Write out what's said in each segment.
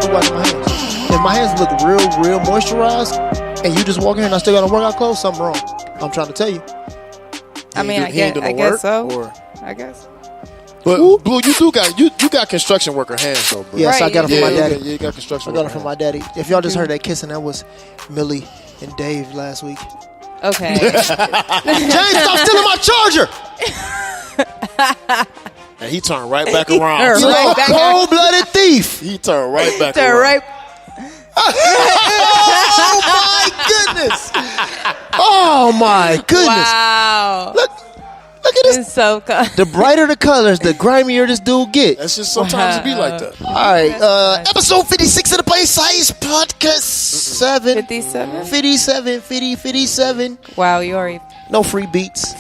have to wash my hands. If my hands look real moisturized, and you just walk in here and I still got on workout clothes, something wrong. I'm trying to tell you. I mean, I guess so. I guess. But Blue, you got construction worker hands though, bro. Yes, right. I got it from my daddy. Yeah, you got construction. I got it from my daddy. If y'all just heard that kissing, that was Millie and Dave last week. Okay. James, stop stealing my charger. And he turned right back around. You know, cold-blooded thief. He turned right back around. Oh my goodness. Wow. Look at this. It's so cool. The brighter the colors, the grimier this dude get. That's just sometimes it be like that. All right. Episode 56 of the Play Size Podcast. 57. Wow, you already. No free beats.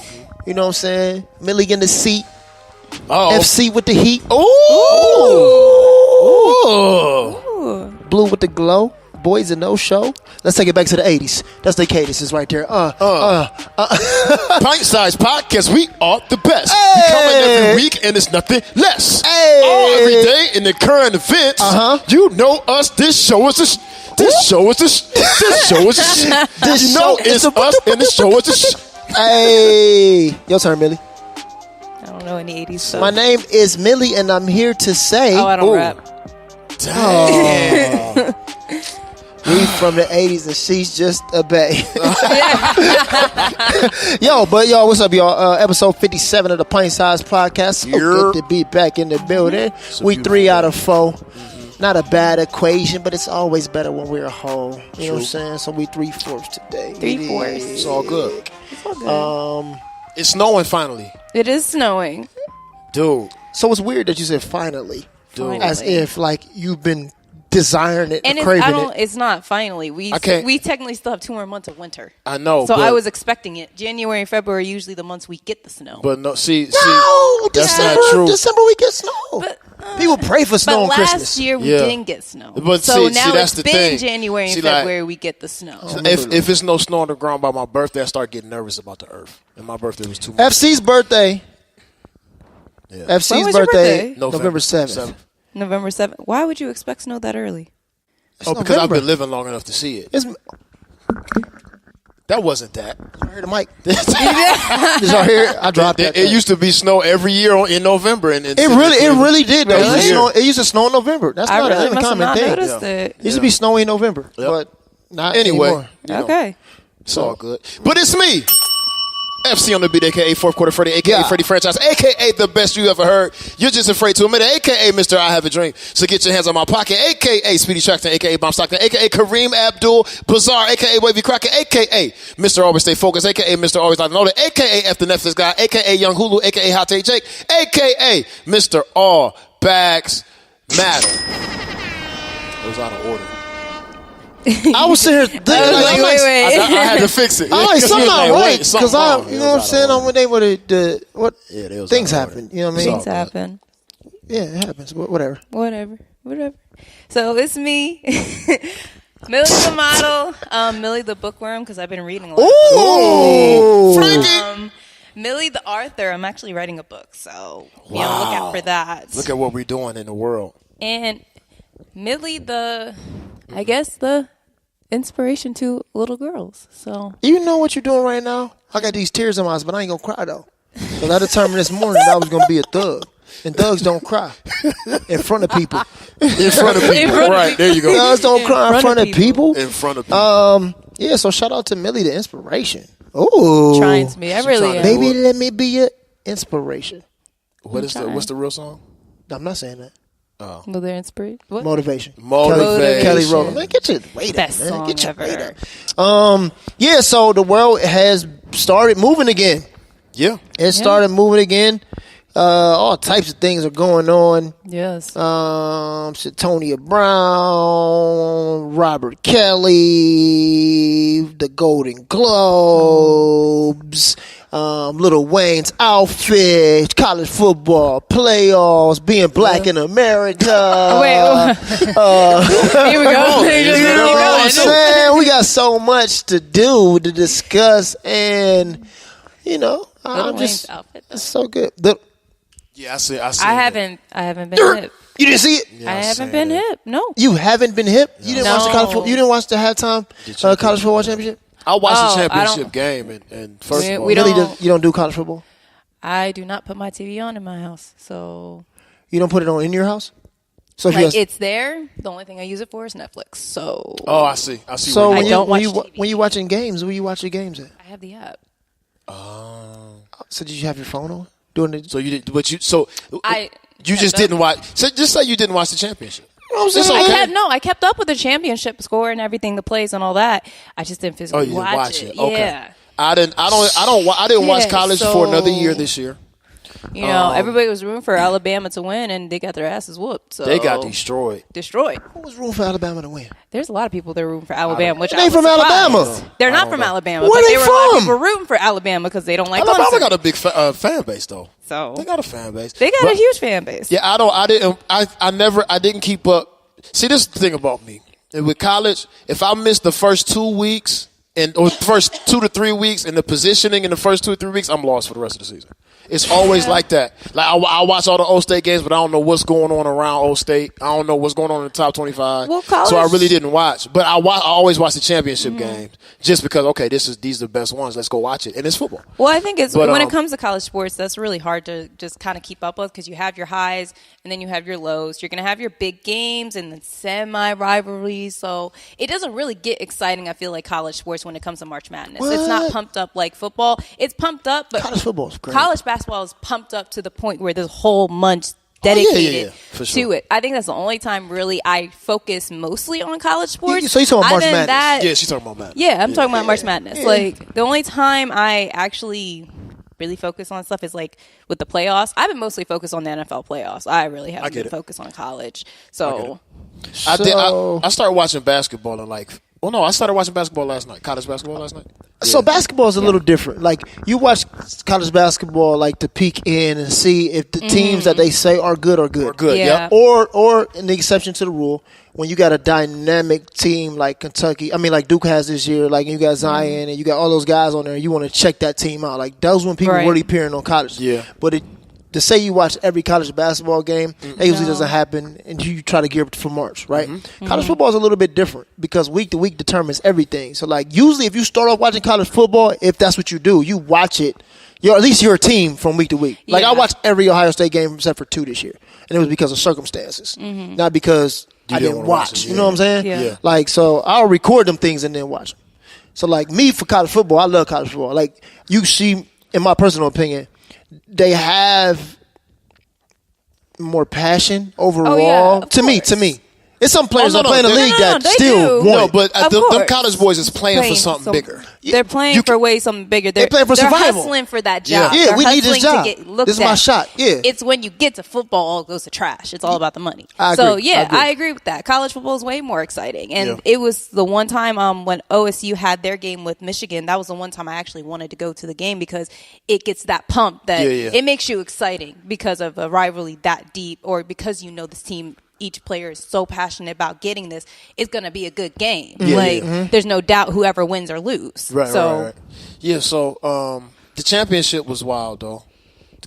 You know what I'm saying? Millie in the seat. Oh. FC with the heat. Ooh. Blue with the glow. Boys in no show. Let's take it back to the 80s. That's the cadence is right there. Pint Size Podcast, we are the best. We coming every week and it's nothing less. All every day in the current events. You know us. This show is this show is this show is this you know it's us and this show is this. Hey, your turn, Millie. I don't know any 80s stuff. My name is Millie and I'm here to say. Oh, I don't rap. Damn. We from the 80s and she's just a babe. Yo, what's up, y'all? Episode 57 of the Pint Size Podcast. So good to be back in the building. We 3 out of 4. Not a bad equation, but it's always better when we're a whole. You know what I'm saying? So we 3/4 today. 3/4. It's all good. It's all good. It's snowing finally. It is snowing. Dude. So it's weird that you said finally. Dude. As if like you've been desiring it and craving it. It's not finally. We technically still have 2 more months of winter. I know. So I was expecting it. January and February are usually the months we get the snow. But no, see, that's not true. December we get snow. But, people pray for snow on Christmas. Last year we didn't get snow. But so see, now that's it's the been thing. January and February we get the snow. If it's no snow on the ground by my birthday, I start getting nervous about the earth. And my birthday was 2 months. FC's birthday. Yeah. FC's birthday, November 7th. November 7th. Why would you expect snow that early? Because I've been living long enough to see it. That wasn't that. I heard the mic. Did y'all hear it? I dropped it. It used to be snow every year in November. And it really did. Really? It used to snow in November. That's not really an uncommon thing. It used to be snowy in November, but not anymore. Okay. It's all good. But it's me. FC on the beat, a.k.a. Fourth Quarter Freddy, a.k.a. Freddy Franchise, a.k.a. the best you ever heard. You're just afraid to admit it, a.k.a. Mr. I Have a Drink. So get your hands on my pocket, a.k.a. Speedy Trackton, a.k.a. Bomb Stockton, a.k.a. Kareem Abdul Bazaar, a.k.a. Wavy Crockett, a.k.a. Mr. Always Stay Focused, a.k.a. Mr. Always Like Noted, a.k.a. F the Netflix Guy, a.k.a. Young Hulu, a.k.a. Hot Take Jake, a.k.a. Mr. All Bags Matter. It was out of order. I was sitting here thinking, wait. I had to fix it. All right, something not right because you know what I'm saying. I'm able to things happen. You know what I mean? Things happen. Yeah, it happens. Whatever. So it's me, Millie the model, Millie the bookworm because I've been reading a lot. Ooh, Millie the author. I'm actually writing a book, so look out for that. Look at what we're doing in the world. And Millie the inspiration to little girls. So you know what you're doing right now? I got these tears in my eyes, but I ain't gonna cry though. Because I determined this morning that I was gonna be a thug. And thugs don't cry in front of people. Right, there you go. Thugs don't cry in front of people. In front of people. Yeah, so shout out to Millie the inspiration. Ooh. Trying to be. I really am. Maybe let me be your inspiration. What's the real song? I'm not saying that. Oh. Well, they're inspired. What? Motivation. Kelly Rowland. Man, get your weight Best up, man. song Get your ever. weight up. Yeah, so the world has started moving again. Yeah. It started moving again. All types of things are going on. Yes. Cyntoia Brown, Robert Kelly, the Golden Globes, Lil Wayne's outfit, college football, playoffs, being black in America. Here we go. You know what I'm saying? We got so much to do, to discuss, and I'm just, outfit, it's so good. Yeah, I see. I haven't been hip. You didn't see it? Yeah, I haven't been hip. No. You haven't been hip? You didn't watch the college football? You didn't watch the halftime college football championship? I watched the championship game, and first of all, we don't. You don't do college football? I do not put my TV on in my house, so You don't put it on in your house? So if like it's there. The only thing I use it for is Netflix. So I see. So I don't watch TV. when you watching games, where you watch your games at? I have the app. So did you have your phone on doing it? So you did, but you just kept didn't up. watch. So just say you didn't watch the championship. I kept up with the championship score and everything, the plays and all that. I just didn't physically you didn't watch it. Yeah. Okay. I didn't watch college for another year this year. You know, everybody was rooting for Alabama to win, and they got their asses whooped. So They got destroyed. Who was rooting for Alabama to win? There's a lot of people that are rooting for Alabama, which They from Alabama. They're not from Alabama, Where but they there were a lot of from? people rooting for Alabama because they don't like Alabama Clemson. got a big fan base though. So They got a fan base. they got a huge fan base. Yeah, I didn't keep up. See, this is the thing about me. With college, if I miss the first 2 weeks or first 2 to 3 weeks and the positioning in the first 2 or 3 weeks, I'm lost for the rest of the season. It's always like that. Like I watch all the O State games, but I don't know what's going on around O State. I don't know what's going on in the top 25. Well, college- So I really didn't watch. But I always watch the championship games just because these are the best ones. Let's go watch it, and it's football. Well, I think when it comes to college sports, that's really hard to just kind of keep up with because you have your highs and then you have your lows. You're going to have your big games and the semi-rivalries. So it doesn't really get exciting, I feel like, college sports when it comes to March Madness. What? It's not pumped up like football. It's pumped up, but College football's great. college basketball is pumped up to the point where there's a whole month dedicated for sure. to it. I think that's the only time really I focus mostly on college sports. So you talking about March Other than Madness? Yeah, she's talking about Madness. Yeah, I'm talking about March Madness. Like, the only time I actually really focus on stuff is like with the playoffs. I've been mostly focused on the NFL playoffs. I really haven't been focused on college. So I started watching basketball and I started watching basketball last night. College basketball last night. So basketball is a little different. Like you watch college basketball, like to peek in and see if the teams that they say are good are good. Or good, Yeah. yep. Or in the exception to the rule, when you got a dynamic team like Kentucky, like Duke has this year, like you got Zion and you got all those guys on there, you want to check that team out. Like those when people Right. really peering on college. Yeah. But to say you watch every college basketball game, that usually doesn't happen, and you try to gear up for March, right? College football is a little bit different because week to week determines everything. So, like, usually if you start off watching college football, if that's what you do, you watch it. At least you're a team from week to week. Like, I watched every Ohio State game except for 2 this year, and it was because of circumstances, not because I didn't wanna watch watch. it, You know what I'm saying? Yeah. Like, so I'll record them things and then watch them. So, like, me for college football, I love college football. Like, you see, in my personal opinion, they have more passion overall. of To me. It's some players that play in the league that they still do. want No, it. but Of them course. college boys is playing for something bigger. They're playing for way something bigger. They're playing for survival. hustling for that job. Yeah, They're we need this hustling job. to get looked This is my at. shot. Yeah. It's when you get to football, all goes to trash. It's all about the money. I So agree. yeah, I agree. I agree with that. College football is way more exciting, and Yeah. it was the one time when OSU had their game with Michigan. That was the one time I actually wanted to go to the game because it gets that pump that it makes you exciting because of a rivalry that deep, or because you know this team. Each player is so passionate about getting this. It's going to be a good game. There's no doubt whoever wins or lose. Right. Yeah. So the championship was wild though.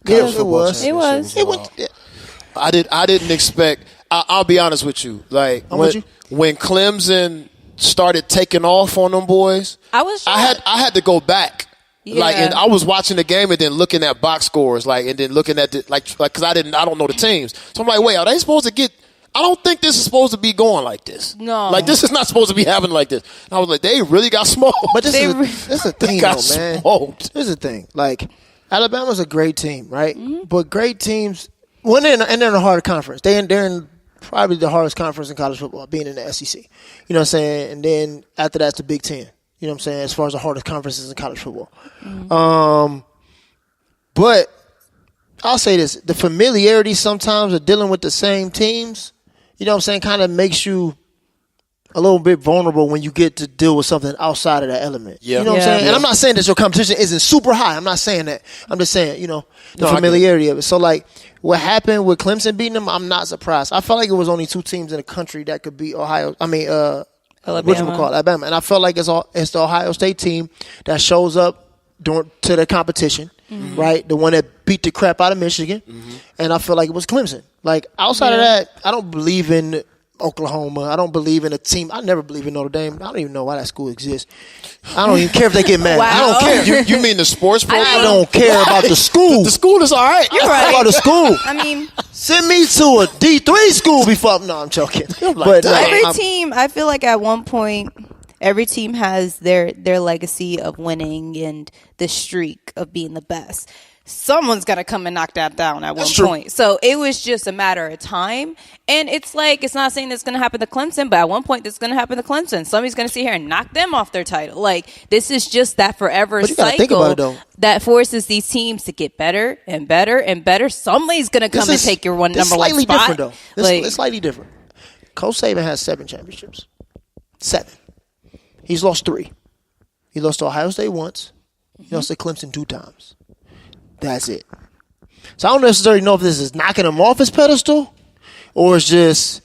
The Yeah, college it football was. championship It wild. was. I didn't expect. I'll be honest with you. Like with you. when Clemson started taking off on them boys, I was I had to go back. Like, Yeah. and I was watching the game and then looking at box scores, and then looking at because I don't know the teams. So I'm like, wait, are they supposed to get? I don't think this is supposed to be going like this. No. Like, this is not supposed to be happening like this. And I was like, they really got smoked. But this is the thing, got though, man. smoked. Here's the thing. Like, Alabama's a great team, right? But great teams, they're in a hard conference. They're in probably the hardest conference in college football, being in the SEC. You know what I'm saying? And then after that's the Big Ten. You know what I'm saying? As far as the hardest conferences in college football. But I'll say this. The familiarity sometimes of dealing with the same teams, you know what I'm saying, kind of makes you a little bit vulnerable when you get to deal with something outside of that element. Yeah. You know what I'm saying? Yeah. And I'm not saying that your competition isn't super high. I'm not saying that. I'm just saying, the No, I get familiarity of it. So, like, what happened with Clemson beating them, I'm not surprised. I felt like it was only 2 teams in the country that could beat Alabama. And I felt like it's the Ohio State team that shows up to the competition. right? The one that beat the crap out of Michigan, and I feel like it was Clemson. Like outside of that, I don't believe in Oklahoma. I don't believe in a team. I never believe in Notre Dame. I don't even know why that school exists. I don't even care if they get mad. Wow. I don't care. You mean the sports program? I don't care about the school. The school is all right. You're right. About the school. I mean, send me to a D3 school before. No, I'm joking. But every team, I feel like at one point, every team has their legacy of winning and the streak of being the best. Someone's got to come and knock that down at one point. So it was just a matter of time. And it's like, it's not saying it's going to happen to Clemson, but at one point it's going to happen to Clemson. Somebody's going to sit here and knock them off their title. Like, this is just that forever cycle that forces these teams to get better and better and better. Somebody's going to come and take your number one spot. It's slightly different, though. It's slightly different. Coach Saban has 7 championships. 7. He's lost 3. He lost to Ohio State once. He lost to Clemson 2 times. That's it. So I don't necessarily know if this is knocking him off his pedestal or it's just,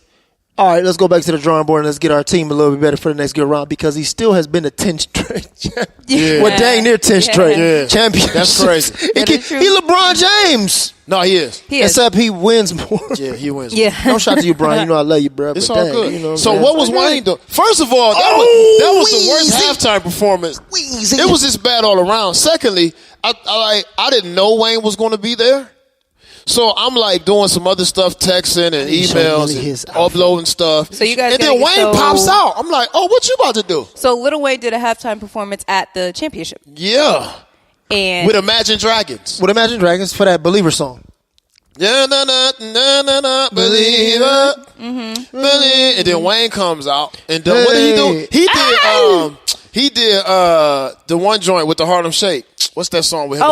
all right, let's go back to the drawing board and let's get our team a little bit better for the next go round because he still has been a 10 straight champion. Well, dang near 10 straight champions. That's crazy. He LeBron James. No, he is. Except he wins more. Yeah, he wins more. No shout to you, Brian. You know I love you, bro. It's but all dang, good. You know so what was Wayne doing? First of all, that was the worst halftime performance. It was just bad all around. Secondly, I didn't know Wayne was going to be there. So I'm like doing some other stuff, texting and emails and uploading stuff. So you guys and then Wayne pops out. I'm like, oh, what you about to do? So Lil Wayne did a halftime performance at the championship. Yeah. And with Imagine Dragons. With Imagine Dragons for that Believer song. Yeah, na believer. Believe. And then Wayne comes out. And what did he do? He did the one joint with the Harlem Shake. What's that song with him?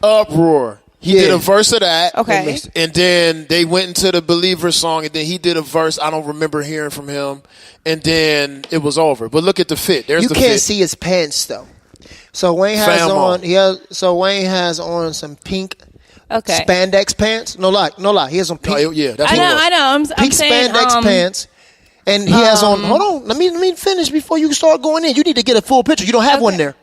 Uproar. He did a verse of that. Okay. And then they went into the Believer song, and then he did a verse. I don't remember hearing from him. And then it was over. But look at the fit. There's the fit. You can't see his pants though. So Wayne has on some pink spandex pants. No lie. He has on pink. That's I know. Pink spandex pants. And he has on. Hold on. Let me finish before you start going in. You need to get a full picture. You don't have one there.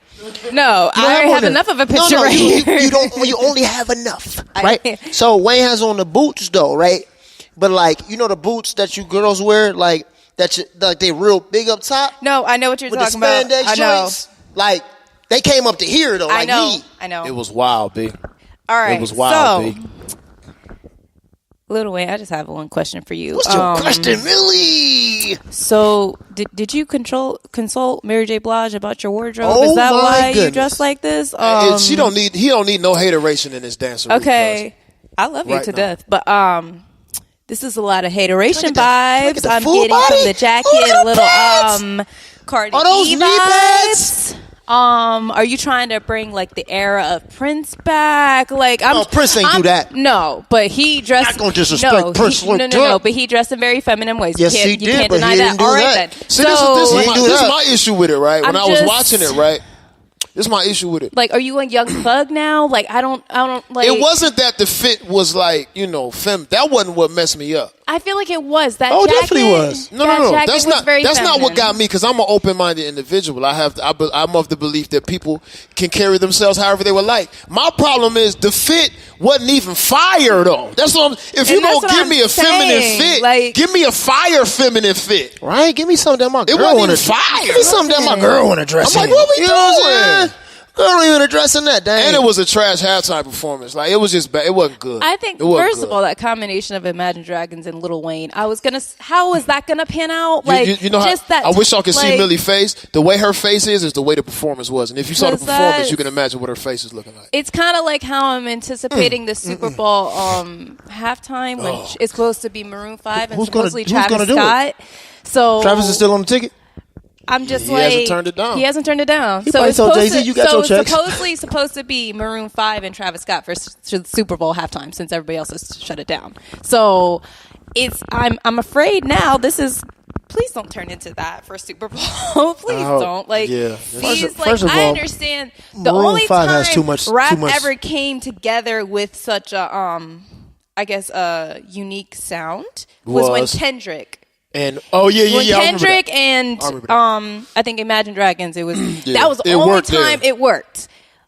No, I have enough of a picture right here. You only have enough, right? So Wayne has on the boots though, right? But like, you know the boots that you girls wear, like they real big up top. No, I know what you're talking about. With the spandex joints, like they came up to here though. Like I know. It was wild, B. All right, it was wild, B. Lil Wayne, I just have one question for you. What's your question, Millie? So, did you consult Mary J. Blige about your wardrobe? Is that why you dress like this? He don't need no hateration in his dancer. Okay, I love you to death, but this is a lot of hateration vibes. I'm getting from the jacket a little Cardi B vibes. Are you trying to bring like the era of Prince back? Like, Prince ain't do that. No, but he dressed. Not gonna disrespect Prince. No. But he dressed in very feminine ways. Yes, he did. You can't but deny he that. didn't do All right, that. then. See, this is my issue with it, right? When I was watching it, right? This is my issue with it. Like, are you a young thug now? Like, I don't like. It wasn't that the fit was like, fem. That wasn't what messed me up. I feel like it was. That jacket, definitely was. No. That's not. That's feminine. not what got me. Because I'm an open-minded individual. I'm of the belief that people can carry themselves however they would like. My problem is the fit wasn't even fire though. That's what If you gonna give me a feminine fit, like, give me a fire feminine fit. Right? Give me something that my girl want to fire. Give me something that my girl want to dress. I'm like, what we doing? Girl don't even address in that, dang. And it was a trash halftime performance. Like, it was just bad. It wasn't good. I think, first of all, that combination of Imagine Dragons and Lil Wayne, how is that gonna pan out? Like, you know just how, I wish y'all could see Millie's face. The way her face is the way the performance was. And if you saw the performance, you can imagine what her face is looking like. It's kind of like how I'm anticipating the Super Bowl halftime when it's supposed to be Maroon 5 and supposedly Travis Scott. So Travis is still on the ticket? I'm just he hasn't turned it down. He hasn't turned it down. He probably told Jay-Z, you got your checks. Supposedly supposed to be Maroon 5 and Travis Scott for Super Bowl halftime since everybody else has shut it down. So I'm afraid now this is. Please don't turn into that for Super Bowl. Please don't. Like, first of all, I understand the only time has too much ever came together with such a I guess a unique sound was when Kendrick. And Kendrick and I think Imagine Dragons, it was that was the only time it worked.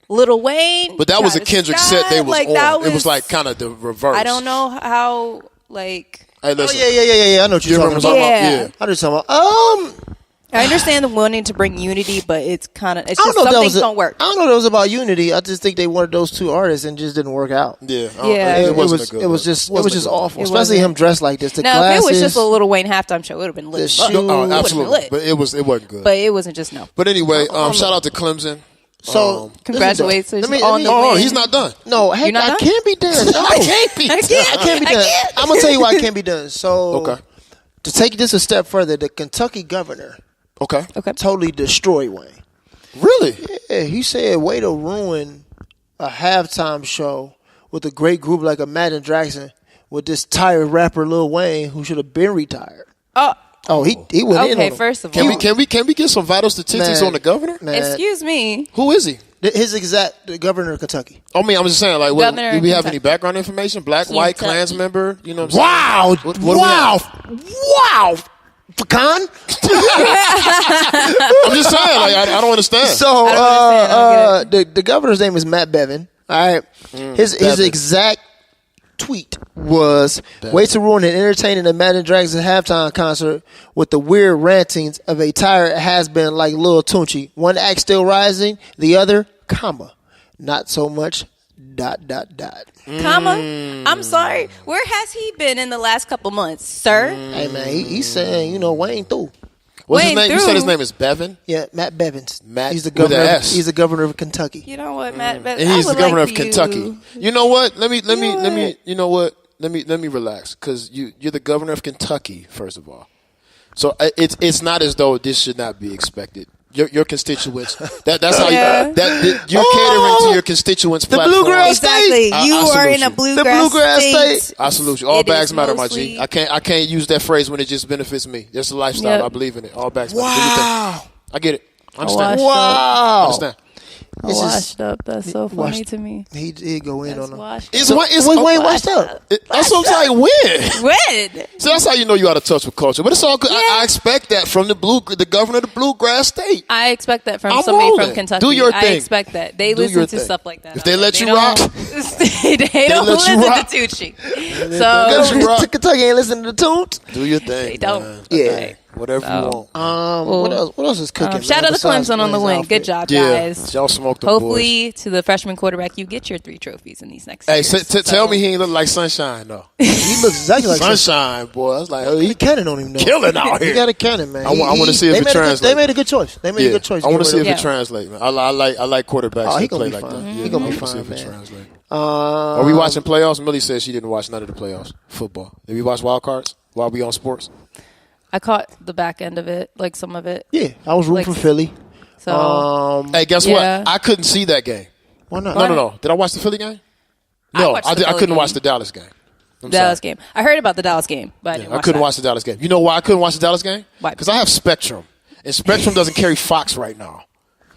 Lil Wayne. But that was a Travis Kendrick Scott, set they was like, on. It was like kind of the reverse. I don't know how, like. Hey, listen. Yeah. I know what you're talking about. Yeah. I know what you're talking about. I understand them wanting to bring unity, but it's just some things don't work. I don't know if that was about unity. I just think they wanted those two artists and just didn't work out. Yeah. It was just awful. Especially him dressed like this. The now, glasses, if it was just a Lil Wayne halftime show, it would have been lit. The shoe, absolutely. But it wasn't good. But it wasn't just no. But anyway, shout out to Clemson. So congratulations on the Oh, win. he's not done. No, heck, I can't be done. No, I can't be done. I can't be done. I'm gonna tell you why I can't be done. So, to take this a step further, the Kentucky governor, totally destroyed Wayne. Really? Yeah, he said, "Way to ruin a halftime show with a great group like Imagine Dragons with this tired rapper Lil Wayne who should have been retired." Oh, he went in on him. First of all, can we get some vital statistics on the governor? Excuse me. Who is he? The governor of Kentucky. I mean, I'm just saying, like, do we have any background information? Black, white, Klans member? You know what I'm saying? Wow. Pecan? I'm just saying, like, I don't understand. So, the governor's name is Matt Bevin. All right. His exact tweet was, way to ruin an entertaining Imagine Dragons halftime concert with the weird rantings of a tired has-been like Lil Tunchi. One act still rising, the other, not so much, ... Comma? I'm sorry. Where has he been in the last couple months, sir? Hey, man, he's saying, Wayne through. What's his name? You said his name is Bevin? Yeah, Matt Bevins. Matt, he's the governor. With an S. He's the governor of Kentucky. You know what, Matt Bevins? And he's the governor of Kentucky. You know what? Let me relax, because you're the governor of Kentucky, first of all. So it's not as though this should not be expected. Your constituents. That's how you're catering to your constituents. The bluegrass state. Exactly. You are in a bluegrass state. I salute you. All bags matter, my G. I can't use that phrase when it just benefits me. That's a lifestyle. I believe in it. All bags matter. Wow. I get it. I understand. Wow. I understand. Washed up. That's so funny to me. He'd go in on him. It's Wayne washed up. That's what I'm saying. When? So that's how you know you out of touch with culture. But it's all good. I expect that from the governor of the bluegrass state. I expect that from somebody from Kentucky. Do your thing. I expect that. They listen to stuff like that. If they let you rock, they don't listen to Tucci. So Kentucky ain't listening to Toot. Do your thing. They don't. Yeah. Whatever you want. What else is cooking? Shout out to Clemson on the win. Good job, guys. Y'all smoked the Hopefully, to the freshman quarterback, you get your 3 trophies in these next years. Hey, tell me he ain't look like Sunshine, though. He looks exactly like Sunshine, boy. I was like, he cannon on him, though. Killing out here. He got a cannon, man. I want to see if it translates. They made a good choice. I want to see if it translates, man. I like quarterbacks that play like that. He gonna be fine, man. Are we watching playoffs? Millie said she didn't watch none of the playoffs. Football. Did we watch wild cards while we on sports? I caught the back end of it, like some of it. Yeah, I was rooting for Philly. So, hey, guess what? I couldn't see that game. Why not? No. Did I watch the Philly game? No, I couldn't watch the Dallas game. Dallas game. I heard about the Dallas game, but I couldn't watch the Dallas game. You know why I couldn't watch the Dallas game? Why? Because I have Spectrum, and Spectrum doesn't carry Fox right now.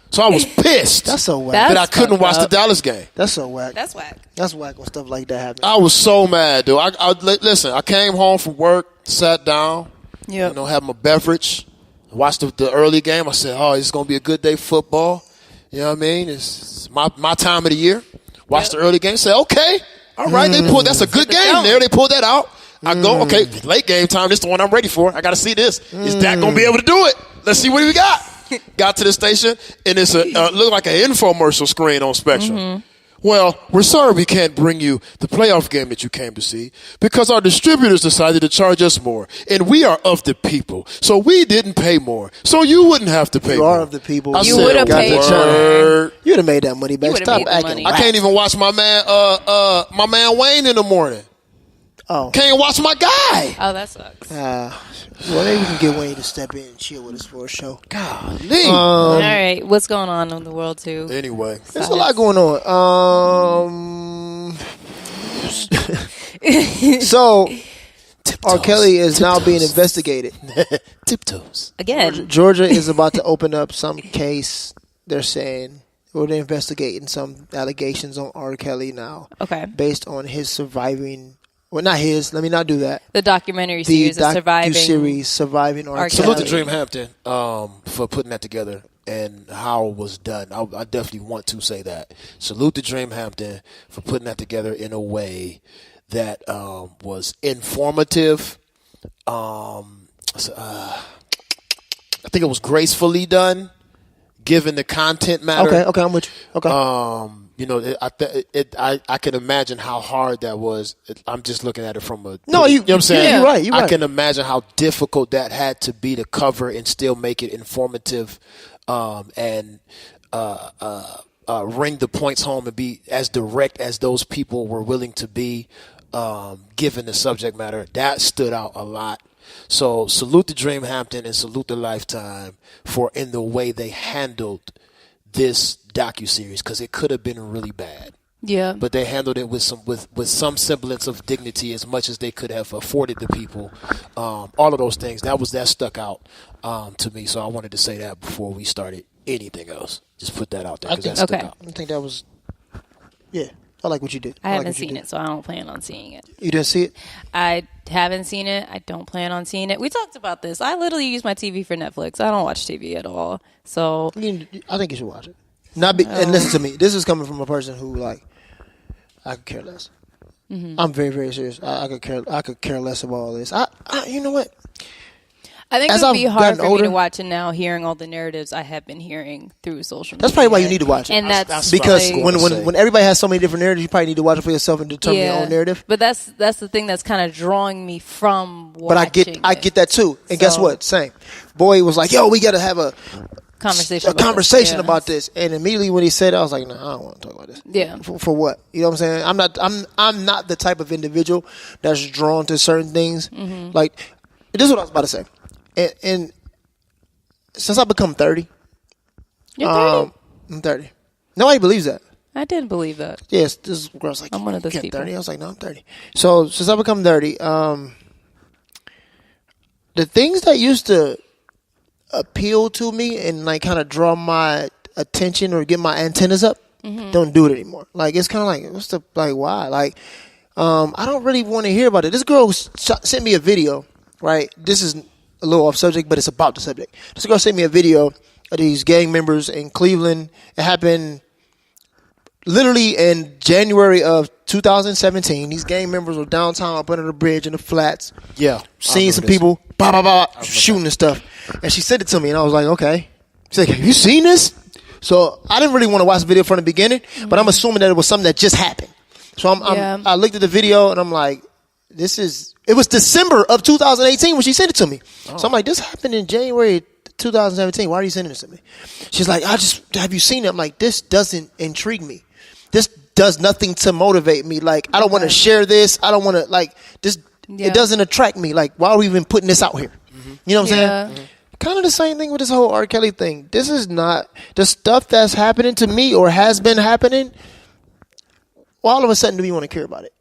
So I was pissed. That's so whack. That I couldn't watch the Dallas game. That's so whack. That's whack. That's whack when stuff like that happens. I was so mad, dude. Listen, I came home from work, sat down. Yep. Have my beverage, watched the early game. I said, it's going to be a good day for football. You know what I mean? It's my time of the year. Watched the early game. Said, okay, all right. That's a good game there. They pulled that out. I go, okay, late game time. This is the one I'm ready for. I got to see this. Is Dak going to be able to do it? Let's see what we got. Got to the station, and it's looked like an infomercial screen on Spectrum. Mm-hmm. Well, we're sorry we can't bring you the playoff game that you came to see because our distributors decided to charge us more, and we are of the people, so we didn't pay more, so you wouldn't have to pay more. You are of the people. You would have paid more. You would have made that money back. Stop acting. I can't even watch my man Wayne in the morning. Oh, can't watch my guy. Oh, that sucks. Well, maybe we can get Wayne to step in and chill with us for a show. Golly. All right, what's going on in the world too? Anyway, there's a lot going on. So, R. Kelly is now being investigated. Tiptoes. Again. Georgia is about to open up some case. They're saying, or they're investigating some allegations on R. Kelly now. Okay. Based on his surviving. Well, not his. Let me not do that. The documentary series is Surviving. Surviving R. Kelly. Salute to Dream Hampton for putting that together. and how it was done. I definitely want to say that. Salute to Dream Hampton for putting that together in a way that was informative. I think it was gracefully done, given the content matter. Okay, I'm with you. Okay. I can imagine how hard that was. I'm just looking at it from a. No, you know what I'm saying? Yeah, you're right. You're right. I can imagine how difficult that had to be to cover and still make it informative, and ring the points home and be as direct as those people were willing to be, given the subject matter. That stood out a lot. So salute to Dream Hampton and salute to Lifetime for in the way they handled this docuseries, because it could have been really bad. Yeah. But they handled it with some semblance of dignity, as much as they could have afforded the people. All of those things. That stuck out to me. So I wanted to say that before we started anything else. Just put that out there, because that stuck out. I think that was, yeah. I like what you did. I haven't seen it, so I don't plan on seeing it. You didn't see it? I haven't seen it. I don't plan on seeing it. We talked about this. I literally use my TV for Netflix. I don't watch TV at all. So I think you should watch it. And listen to me. This is coming from a person who, I could care less. Mm-hmm. I'm very, very serious. I could care less about all this. You know what? I think it would be hard for me to watch it now, hearing all the narratives I have been hearing through social media. That's probably why you need to watch it. And that's because when everybody has so many different narratives, you probably need to watch it for yourself and determine your own narrative. But that's the thing that's kind of drawing me from watching. But I get that too. And guess what? Same. Boy was like, "Yo, we got to have a conversation about this." And immediately when he said it, I was like, "No, I don't want to talk about this." Yeah. For what? You know what I'm saying? I'm not the type of individual that's drawn to certain things. Mm-hmm. Like, this is what I was about to say. And since I become 30, you're 30? I'm 30. Nobody believes that. I didn't believe that. Yes, this girl's like, I'm one of those people. 30. I was like, no, I'm 30. So since I become 30, the things that used to appeal to me and kind of draw my attention or get my antennas up, don't do it anymore. It's kind of why? I don't really want to hear about it. This girl sent me a video. Right, this is a little off subject, but it's about the subject. This girl sent me a video of these gang members in Cleveland. It happened literally in January of 2017. These gang members were downtown up under the bridge in the flats. Yeah. Seeing some people, shooting and stuff. And she sent it to me, and I was like, okay. She's like, have you seen this? So I didn't really want to watch the video from the beginning, but I'm assuming that it was something that just happened. So I looked at the video, and I'm like, it was December of 2018 when she sent it to me. Oh. So I'm like, this happened in January 2017. Why are you sending this to me? She's like, have you seen it? I'm like, this doesn't intrigue me. This does nothing to motivate me. I don't want to share this. I don't want to, this. Yeah. It doesn't attract me. Why are we even putting this out here? Mm-hmm. You know what I'm saying? Mm-hmm. Kind of the same thing with this whole R. Kelly thing. This is not the stuff that's happening to me or has been happening. Well, all of a sudden, do we want to care about it?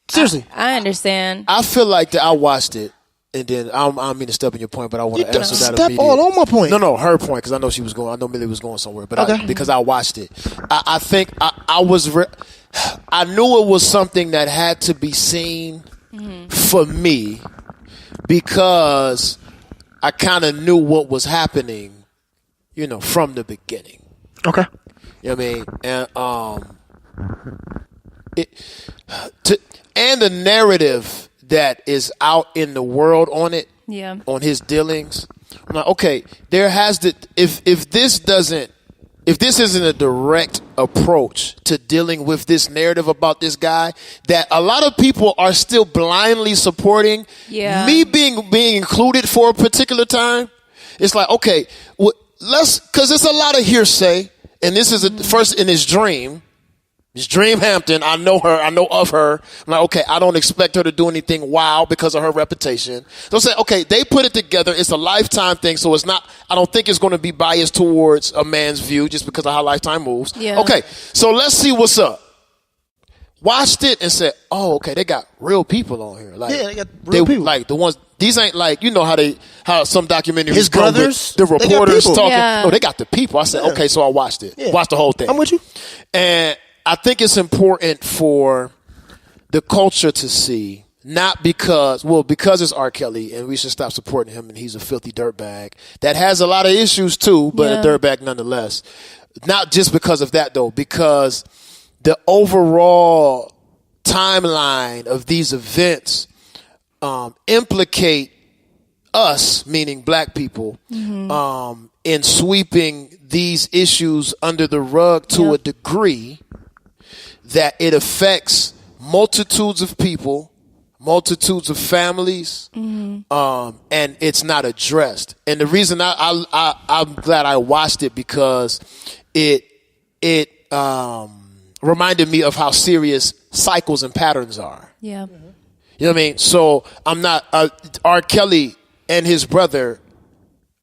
Seriously. I understand. I feel like that I watched it, and then I don't mean to step in your point, but I want to answer that immediately. Step all on my point. No, her point, because I know I know Millie was going somewhere, but because I watched it. I think I knew it was something that had to be seen for me, because I kind of knew what was happening, from the beginning. Okay. You know what I mean? And and the narrative that is out in the world on it, on his dealings. I'm like, okay, there has to, if this isn't a direct approach to dealing with this narrative about this guy that a lot of people are still blindly supporting, me being included for a particular time, it's like, okay, because it's a lot of hearsay, and this is first in his dream. It's Dream Hampton. I know her. I know of her. I'm like, okay, I don't expect her to do anything wild because of her reputation. So I say, okay, they put it together. It's a Lifetime thing, so it's not, I don't think it's going to be biased towards a man's view just because of how Lifetime moves. Yeah. Okay, so let's see what's up. Watched it and said, oh, okay, they got real people on here. They got real people. The ones, these ain't how some documentaries his brothers, the reporters talking. Yeah. No, they got the people. I said, okay, so I watched it. Yeah. Watched the whole thing. I'm with you. And I think it's important for the culture to see not because it's R. Kelly and we should stop supporting him and he's a filthy dirtbag that has a lot of issues too, but a dirtbag nonetheless. Not just because of that though, because the overall timeline of these events implicate us, meaning black people, in sweeping these issues under the rug to a degree that it affects multitudes of people, multitudes of families, and it's not addressed. And the reason I'm glad I watched it because it reminded me of how serious cycles and patterns are. Yeah. You know what I mean? So I'm not R. Kelly and his brother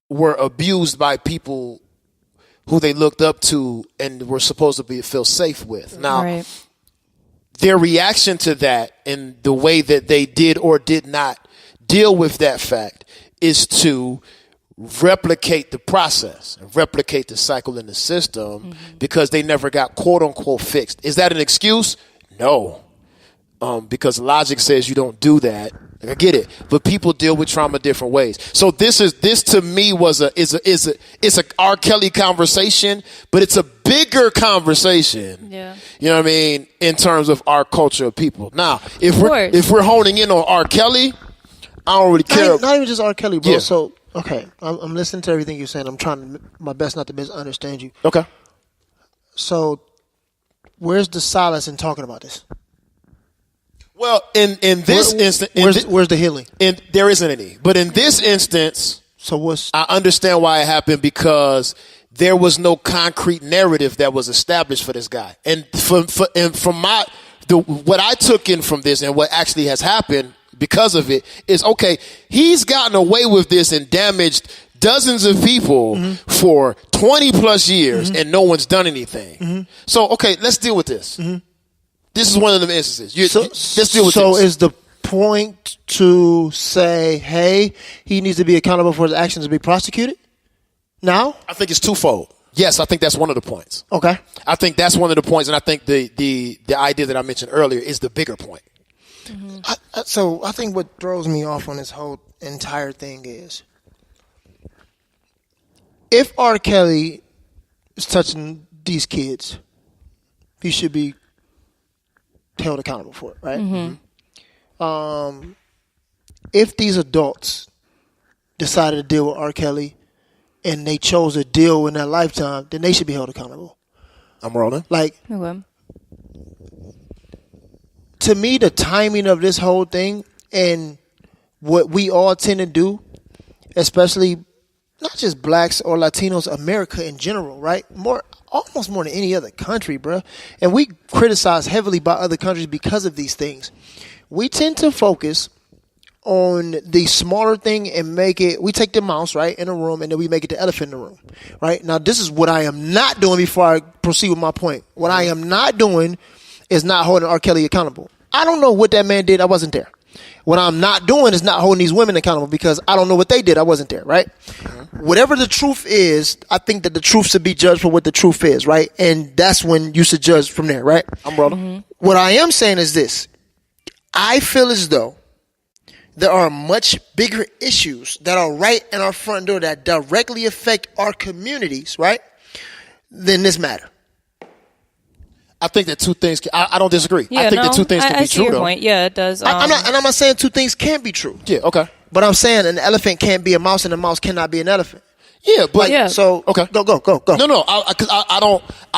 were abused by people who they looked up to and were supposed to feel safe with. Now, their reaction to that and the way that they did or did not deal with that fact is to replicate the process and replicate the cycle in the system because they never got quote unquote fixed. Is that an excuse? No. Because logic says you don't do that. I get it, but people deal with trauma different ways. So this to me it's a R. Kelly conversation, but it's a bigger conversation. Yeah. You know what I mean? In terms of our culture of people. Now, if we're honing in on R. Kelly, I don't really care. Not even just R. Kelly, bro. Yeah. So okay, I'm listening to everything you're saying. I'm trying my best not to misunderstand you. Okay. So, where's the solace in talking about this? Well, in this instance, where's the healing? There isn't any. But in this instance, I understand why it happened because there was no concrete narrative that was established for this guy. And from what I took in from this and what actually has happened because of it is, okay, he's gotten away with this and damaged dozens of people for 20 plus years and no one's done anything. So, okay, let's deal with this. This is one of them instances. Let's deal with this. So is the point to say, hey, he needs to be accountable for his actions and be prosecuted now? I think it's twofold. Yes, I think that's one of the points. Okay. I think that's one of the points, and I think the idea that I mentioned earlier is the bigger point. So I think what throws me off on this whole entire thing is if R. Kelly is touching these kids, he should be held accountable for it, right? If these adults decided to deal with R. Kelly and they chose to deal in their lifetime, then they should be held accountable. I'm rolling. To me, the timing of this whole thing and what we all tend to do, especially not just blacks or Latinos, America in general, right? Almost more than any other country, bro. And we criticize heavily by other countries because of these things. We tend to focus on the smaller thing and we take the mouse, right, in a room, and then we make it the elephant in the room, right? Now, this is what I am not doing before I proceed with my point. What I am not doing is not holding R. Kelly accountable. I don't know what that man did. I wasn't there. What I'm not doing is not holding these women accountable because I don't know what they did. I wasn't there, right? Whatever the truth is, I think that the truth should be judged for what the truth is, right? And that's when you should judge from there, right? I'm rolling. What I am saying is this. I feel as though there are much bigger issues that are right in our front door that directly affect our communities, right, than this matter. I think that two things. I don't disagree. I think that two things can be true. Though. Point. Yeah, it does. I'm not saying two things can't be true. Yeah, okay. But I'm saying an elephant can't be a mouse and a mouse cannot be an elephant. Yeah, but so okay, go. No, because I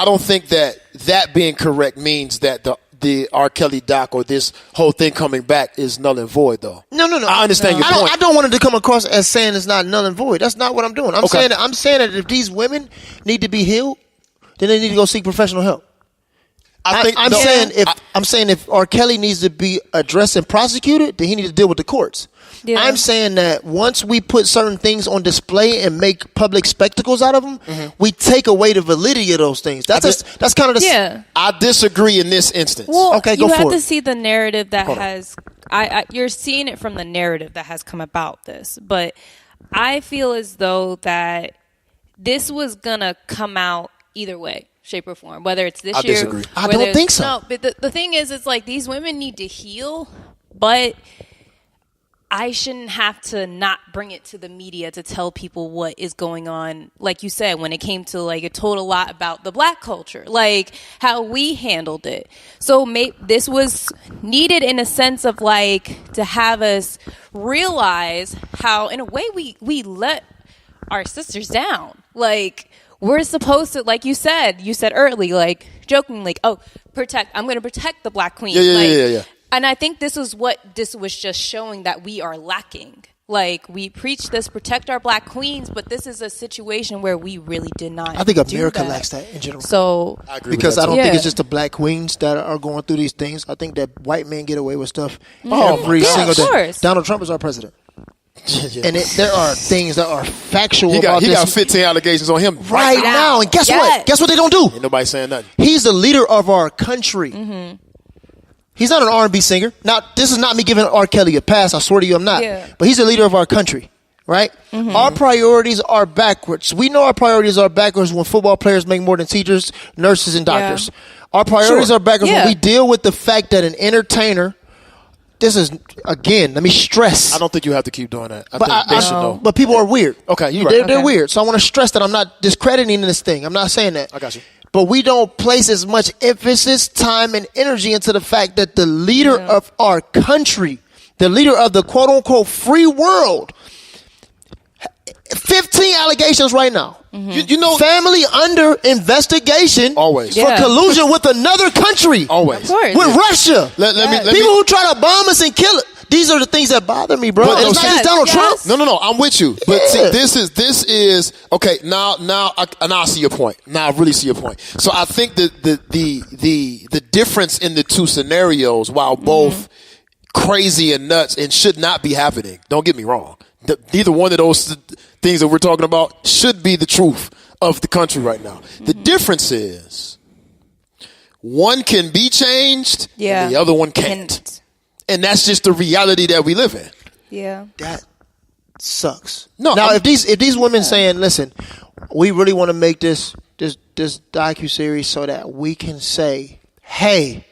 don't think that being correct means that the R. Kelly doc or this whole thing coming back is null and void, though. No. I understand your point. I don't want it to come across as saying it's not null and void. That's not what I'm doing. I'm saying that if these women need to be healed, then they need to go seek professional help. I'm saying if R. Kelly needs to be addressed and prosecuted, then he needs to deal with the courts. Yeah. I'm saying that once we put certain things on display and make public spectacles out of them, we take away the validity of those things. That's kind of the. Yeah. I disagree in this instance. Well, okay, go you for it. have to see the narrative that has. You're seeing it from the narrative that has come about this, but I feel as though that this was gonna come out either way, shape or form, whether it's this year. Disagree. I don't think so. No, but the thing is, it's like these women need to heal but I shouldn't have to not bring it to the media to tell people what is going on. Like you said, when it came to like, it told a lot about the black culture, like how we handled it. So this was needed in a sense of like to have us realize how, in a way, we let our sisters down. Like, we're supposed to, like you said early, like jokingly, like, oh, I'm going to protect the black queen. Yeah. And I think this was just showing that we are lacking. Like, we preach this, protect our black queens, but this is a situation where we really did not. I think America lacks that in general. So, I agree because with that I don't think it's just the black queens that are going through these things. I think that white men get away with stuff every single day. Donald Trump is our president. And there are things that are factual about this. He got 15 allegations on him right now. And guess what? Guess what they don't do? Ain't nobody saying nothing. He's the leader of our country. Mm-hmm. He's not an R&B singer. Now, this is not me giving R. Kelly a pass. I swear to you, I'm not. Yeah. But he's the leader of our country, right? Mm-hmm. Our priorities are backwards. We know our priorities are backwards when football players make more than teachers, nurses, and doctors. Yeah. Our priorities are backwards when we deal with the fact that an entertainer. This is, again, let me stress. I don't think you have to keep doing that. I think they should know. But people are weird. Okay, you're right. They're weird. So I want to stress that I'm not discrediting this thing. I'm not saying that. I got you. But we don't place as much emphasis, time, and energy into the fact that the leader of our country, the leader of the quote-unquote free world, 15 allegations right now. Mm-hmm. You know, family under investigation always for collusion with another country. Always. Of course. With Russia. People who try to bomb us and kill it. These are the things that bother me, bro. It's not just Donald Trump. No. I'm with you. But see, this is okay. Now I see your point. Now I really see your point. So I think that the difference in the two scenarios, while both crazy and nuts and should not be happening. Don't get me wrong. Neither one of those things that we're talking about should be the truth of the country right now. The difference is one can be changed and the other one can't. And that's just the reality that we live in. Yeah. That sucks. No. Now, if these women saying, listen, we really want to make this docuseries so that we can say, hey,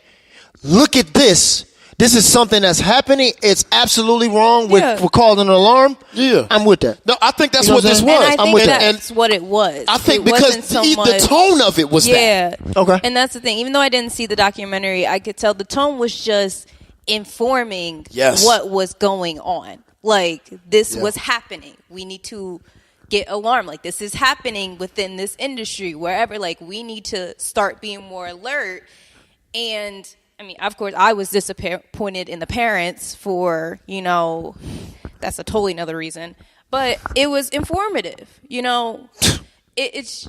look at this. This is something that's happening. It's absolutely wrong. We're calling an alarm. Yeah. I'm with that. No, I think that's what this was. And I think that's what it was. I think because the tone of it was that. Yeah. Okay. And that's the thing. Even though I didn't see the documentary, I could tell the tone was just informing what was going on. Like, this was happening. We need to get alarmed. Like, this is happening within this industry, wherever. Like, we need to start being more alert. And I mean, of course, I was disappointed in the parents for, that's a totally another reason. But it was informative, It's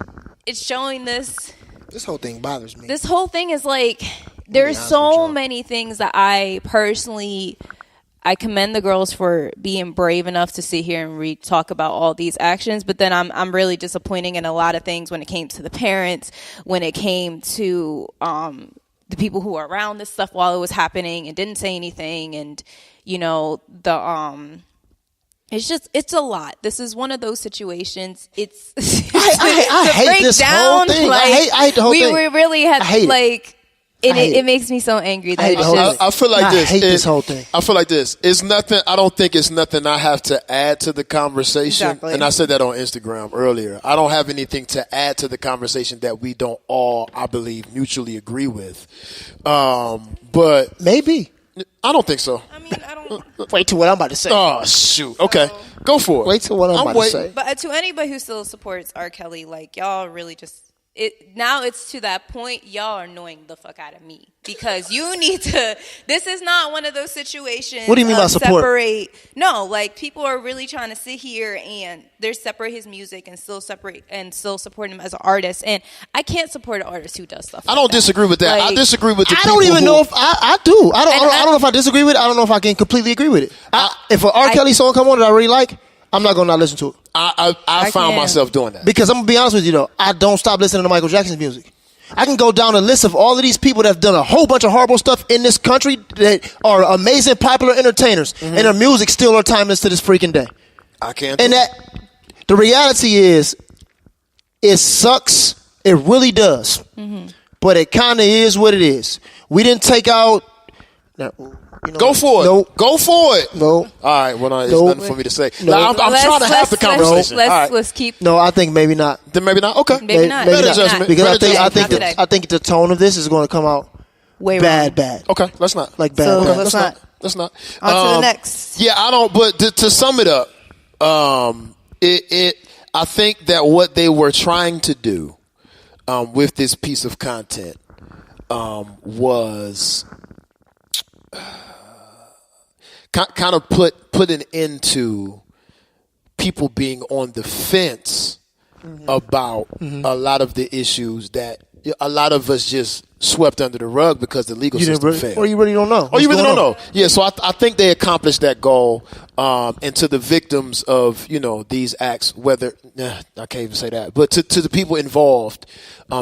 showing this. This whole thing bothers me. This whole thing is like, there's so many things that I commend the girls for being brave enough to sit here and talk about all these actions. But then I'm really disappointing in a lot of things when it came to the parents, when it came to the people who were around this stuff while it was happening and didn't say anything. And, it's a lot. This is one of those situations. It's I hate this whole thing. Like, I hate the whole thing. We really had like it makes me so angry that I feel like this. I hate this whole thing. I feel like this. It's nothing. I don't think it's nothing I have to add to the conversation. Exactly. And I said that on Instagram earlier. I don't have anything to add to the conversation that we don't all, I believe, mutually agree with. But maybe. I don't think so. I mean, I don't. Wait till what I'm about to say. Oh, shoot. Okay. Go for it. Wait till what I'm about to say. But to anybody who still supports R. Kelly, like, y'all really just. Now it's to that point, y'all are annoying the fuck out of me. Because you need to. This is not one of those situations. What do you mean by support? No, like, people are really trying to sit here and they're separate his music and still support him as an artist. And I can't support an artist who does stuff. I don't disagree with that. Like, I disagree with the people. I don't even know if I do. I don't know if I disagree with it. I don't know if I can completely agree with it. If an R. Kelly song come on that I really like, I'm not going to not listen to it. I found myself doing that. Because I'm going to be honest with you, though. I don't stop listening to Michael Jackson's music. I can go down a list of all of these people that have done a whole bunch of horrible stuff in this country that are amazing, popular entertainers. Mm-hmm. And their music still are timeless to this freaking day. I can't. And the reality is, it sucks. It really does. Mm-hmm. But it kind of is what it is. We didn't take out... You know, go for it. Nope. Go for it. No. All right. Well, no, it's nothing for me to say. No. I'm trying to have the conversation. Let's keep. No, I think maybe not. Then maybe not. Okay. Maybe not. Better judgment. Because Better I think the tone of this is going to come out way bad. Okay, let's not. Like bad. So bad. let's not. Let's not. On to the next. Yeah, I don't. But to sum it up, I think that what they were trying to do with this piece of content was kind of put an end to people being on the fence about a lot of the issues that a lot of us just swept under the rug because the legal system failed. Or you really don't know. Or you really don't know. Yeah, so I think they accomplished that goal. And to the victims of, these acts, whether I can't even say that, but to the people involved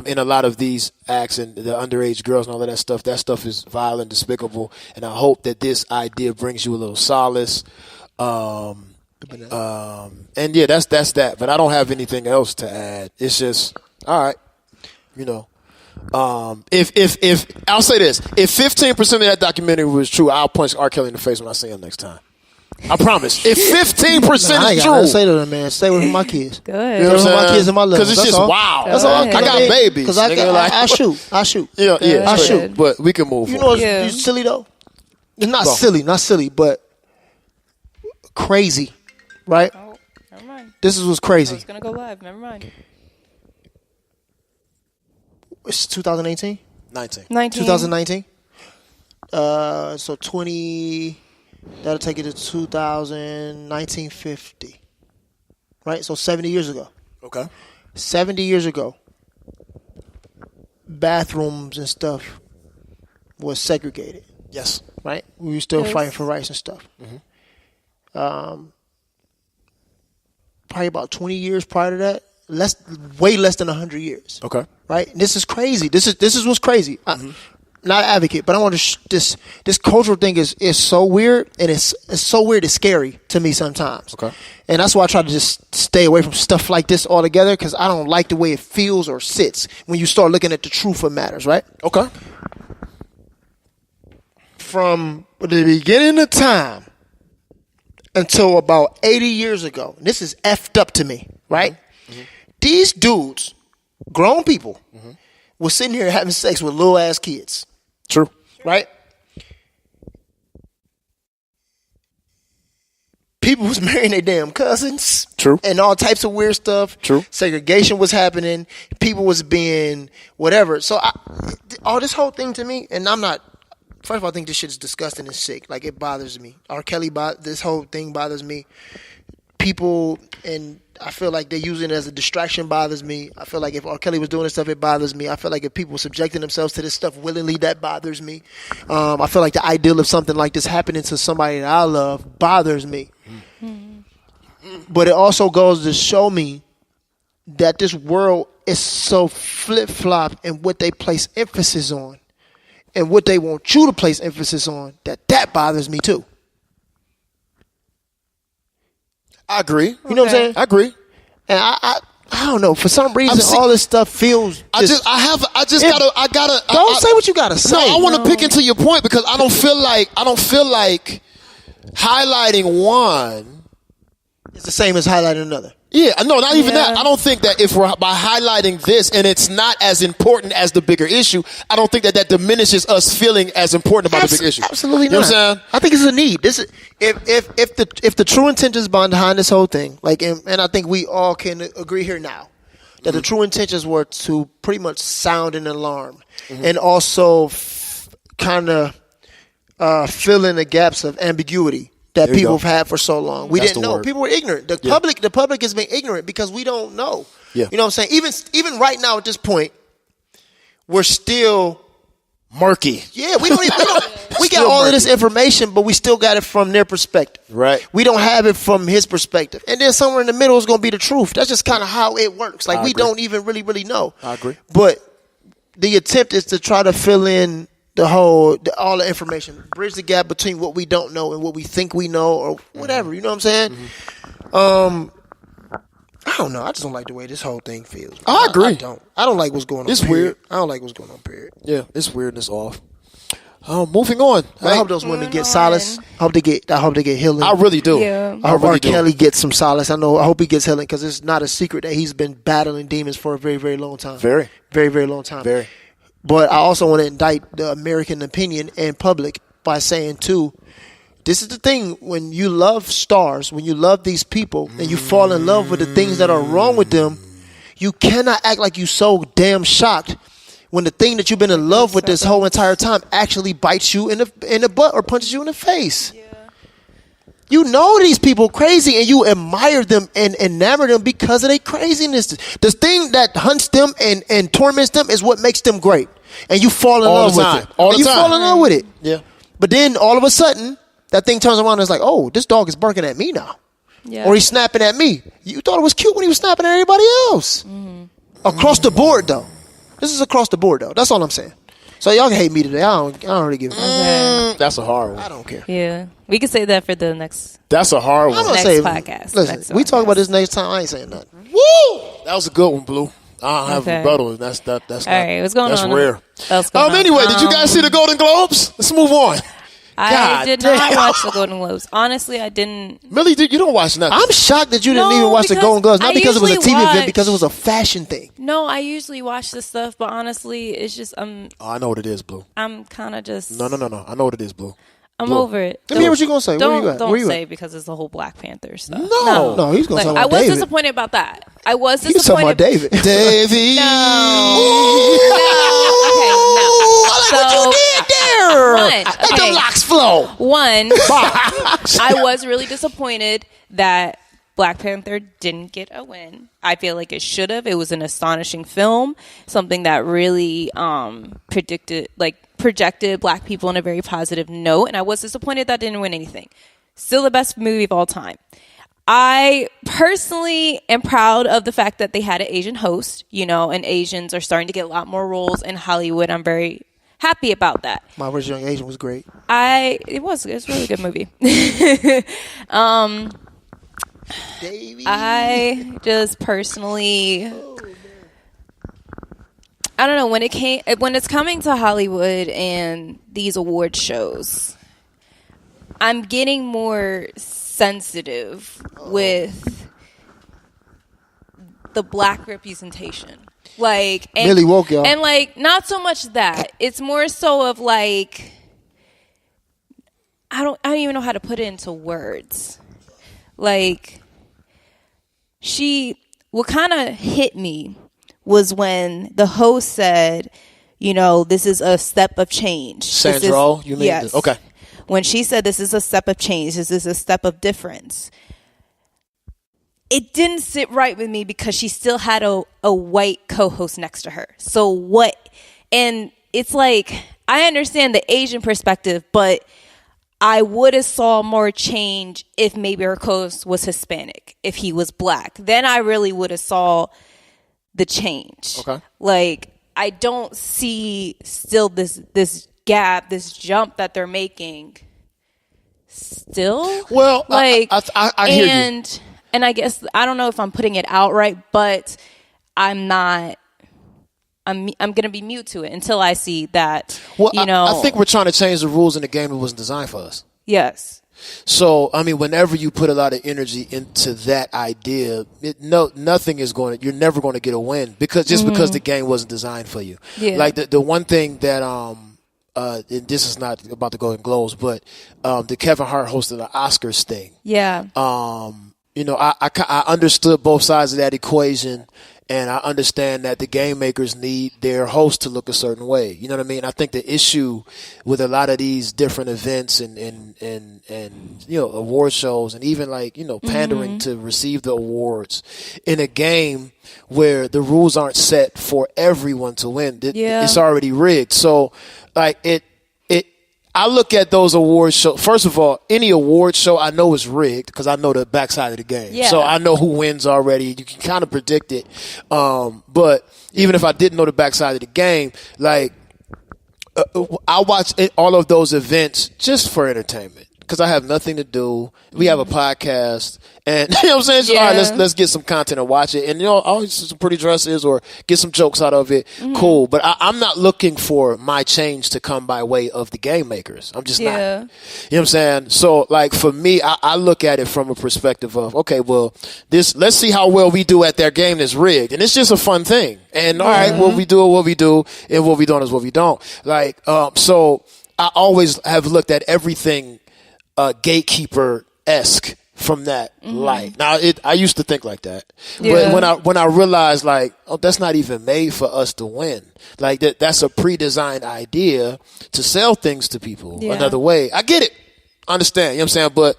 in a lot of these acts and the underage girls and all of that stuff is vile and despicable. And I hope that this idea brings you a little solace. And yeah, that's that. But I don't have anything else to add. It's just, all right, if I'll say this, if 15% of that documentary was true, I'll punch R. Kelly in the face when I see him next time. I promise. If 15% is true, say to them, man, stay with my kids. Good. You know what I'm saying? My kids and my love. Because it's just wow. That's all. I got babies. Because I shoot. Yeah, I shoot. But we can move. You know what's silly though? It's not silly, but crazy, right? Oh, never mind. This is what's crazy. I was gonna go live. Never mind. It's 2018? 2019. So 20, that'll take you to 1950. Right? So 70 years ago. Okay. 70 years ago, bathrooms and stuff was segregated. Yes. Right? We were still fighting for rights and stuff. Mm-hmm. Probably about 20 years prior to that, way less than 100 years. Okay. Right? And this is crazy. This is what's crazy. Mm-hmm. Not an advocate, but I want to. This cultural thing is so weird, and it's so weird. It's scary to me sometimes. Okay. And that's why I try to just stay away from stuff like this altogether, because I don't like the way it feels or sits when you start looking at the truth of matters. Right? Okay. From the beginning of time until about 80 years ago, and this is effed up to me. Right? Mm-hmm. These dudes, grown people, was sitting here having sex with little ass kids. True. Right? People was marrying their damn cousins. True. And all types of weird stuff. True. Segregation was happening. People was being whatever. So all this whole thing to me, and I'm not, first of all, I think this shit is disgusting and sick. Like, it bothers me. R. Kelly, this whole thing bothers me. People, and I feel like they're using it as a distraction, bothers me. I feel like if R. Kelly was doing this stuff, it bothers me. I feel like if people were subjecting themselves to this stuff willingly, that bothers me. I feel like the ideal of something like this happening to somebody that I love bothers me. Mm-hmm. But it also goes to show me that this world is so flip-flop in what they place emphasis on and what they want you to place emphasis on, that bothers me too. I agree. You know what I'm saying? I agree. And I don't know. For some reason, all this stuff feels. Don't say what you gotta say. No, I want to pick into your point because I don't feel like highlighting one is the same as highlighting another. Yeah, no, not even that. I don't think that if we're by highlighting this and it's not as important as the bigger issue, I don't think that diminishes us feeling as important about the big issue. Absolutely you know not. What I'm saying? I think it's a need. This is if the true intentions behind this whole thing, like, and I think we all can agree here now that the true intentions were to pretty much sound an alarm and also kind of fill in the gaps of ambiguity that people have had for so long. We didn't know. Word. People were ignorant. The public has been ignorant because we don't know. Yeah. You know what I'm saying? Even right now at this point, we're still murky. Yeah, we got all of this information, but we still got it from their perspective. Right. We don't have it from his perspective. And then somewhere in the middle is going to be the truth. That's just kind of how it works. Like, we don't even really know. I agree. But the attempt is to try to fill in all the information, bridge the gap between what we don't know and what we think we know, or whatever. You know what I'm saying? I don't know. I just don't like the way this whole thing feels. I agree. I don't like what's going on. It's period. weird. I don't like what's going on. Period. Yeah, it's weird and it's off. Moving on. I hope those women get solace. I hope they get healing. I really do. Yeah. I hope R. Kelly gets some solace. I hope he gets healing because it's not a secret that he's been battling demons for a very, very long time. Very, very, very long time. Very. But I also want to indict the American opinion and public by saying too, this is the thing: when you love stars, when you love these people, and you fall in love with the things that are wrong with them, you cannot act like you so damn shocked when the thing that you've been in love with this whole entire time actually bites you in the butt or punches you in the face. Yeah. You know these people crazy and you admire them and enamor them because of their craziness. The thing that hunts them and torments them is what makes them great. And you fall in love with it. You fall in love with it. Yeah. But then all of a sudden, that thing turns around and it's like, oh, this dog is barking at me now. Yeah. Or he's snapping at me. You thought it was cute when he was snapping at everybody else. Mm-hmm. Across the board, though. This is across the board, though. That's all I'm saying. So y'all can hate me today. I don't really give a fuck. That's a hard one. I don't care. Yeah. We can say that for the next. That's a hard one. Next podcast. Listen, we talk about this next time. I ain't saying nothing. Woo! That was a good one, Blue. I don't have a rebuttal. That's all right, what's going on? That's rare. Anyway, did you guys see the Golden Globes? Let's move on. I did not watch the Golden Globes. Honestly, I didn't. Millie, you don't watch nothing. I'm shocked that you didn't even watch the Golden Globes. Not because it was a TV event, because it was a fashion thing. No, I usually watch this stuff, but honestly, it's just I know what it is, Blue. I'm kind of just. No. I know what it is, Blue. I'm over it. Let me hear what you're going to say. Don't say because it's the whole Black Panther stuff. No, he's going to talk about David. I was disappointed about that. I was disappointed. He's talking about David. Davey. No. Okay, no. I like what you did there. Let the locks flow. One, I was really disappointed that Black Panther didn't get a win. I feel like it should have. It was an astonishing film, something that really projected Black people in a very positive note, and I was disappointed that didn't win anything. Still the best movie of all time. I personally am proud of the fact that they had an Asian host, and Asians are starting to get a lot more roles in Hollywood. I'm very happy about that. My First Young Asian was great. It was a really good movie. Davey. I just personally, I don't know, when it's coming to Hollywood and these award shows, I'm getting more sensitive with the Black representation. Really woke, y'all. And not so much that. It's more so of I don't even know how to put it into words. What kind of hit me was when the host said, this is a step of change. Sandro, you mean? Yes. Okay. When she said this is a step of change, this is a step of difference, it didn't sit right with me because she still had a white co-host next to her. So what? And it's I understand the Asian perspective, but I would have saw more change if maybe her co-host was Hispanic, if he was Black. Then I really would have saw the change. Okay. I don't see still this gap, this jump that they're making. Still, well, I hear you. And I guess I don't know if I'm putting it out right, but I'm not. I'm going to be mute to it until I see that. Well, I think we're trying to change the rules in the game that wasn't designed for us. Yes. So, whenever you put a lot of energy into that idea, nothing is you're never going to get a win because the game wasn't designed for you. Yeah. The one thing that, and this is not about the Golden Globes, but the Kevin Hart hosted the Oscars thing. Yeah. I understood both sides of that equation. And I understand that the game makers need their host to look a certain way. You know what I mean? I think the issue with a lot of these different events and award shows and even pandering to receive the awards in a game where the rules aren't set for everyone to win. It's already rigged. So I look at those award shows. First of all, any award show I know is rigged because I know the backside of the game. Yeah. So I know who wins already. You can kind of predict it. But even if I didn't know the backside of the game, I watch all of those events just for entertainment because I have nothing to do. We have a podcast And you know what I'm saying? So, all right, let's get some content and watch it. And, always some pretty dresses or get some jokes out of it. Mm-hmm. Cool. But I'm not looking for my change to come by way of the game makers. I'm just not. You know what I'm saying? So, like, for me, I look at it from a perspective of, okay, well, let's see how well we do at their game that's rigged. And it's just a fun thing. And, all right, what we do is what we do, and what we don't is what we don't. Like, so I always have looked at everything gatekeeper-esque from that light. Now, I used to think like that, but when I realized, like, that's not even made for us to win. Like that's a pre-designed idea to sell things to people another way. I get it, understand. You know what I'm saying? But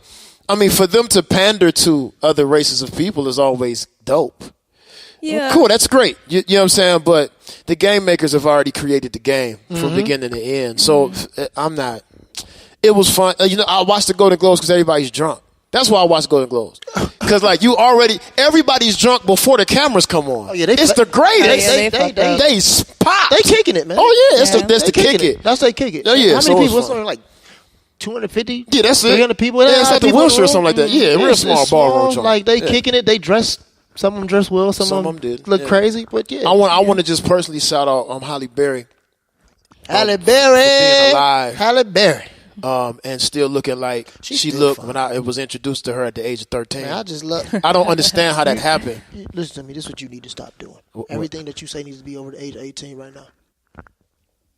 I mean, for them to pander to other races of people is always dope. Yeah, well, cool. That's great. You know what I'm saying? But the game makers have already created the game from beginning to end. So I'm not. It was fun. I watched the Golden Globes because everybody's drunk. That's why I watch Golden Globes. Because, like, everybody's drunk before the cameras come on. Oh, yeah, it's the greatest. They pop. They kicking it, man. Oh, yeah. That's the kick it. That's they kick it. Oh, yeah. How many people? It's only like 250? Yeah, that's it. 300 people. Yeah, it's like the Wilshire or something like that. Yeah, real small ballroom joint. Like, they kicking it. They dress. Some of them dress well. Some of them did. Look crazy, but yeah. I want to just personally shout out Halle Berry. Halle Berry. For being alive. Halle Berry. And still looking like she looked when it was introduced to her at the age of 13. Man, I don't understand how that happened. Listen to me. This is what you need to stop doing. Everything that you say needs to be over the age of 18 right now.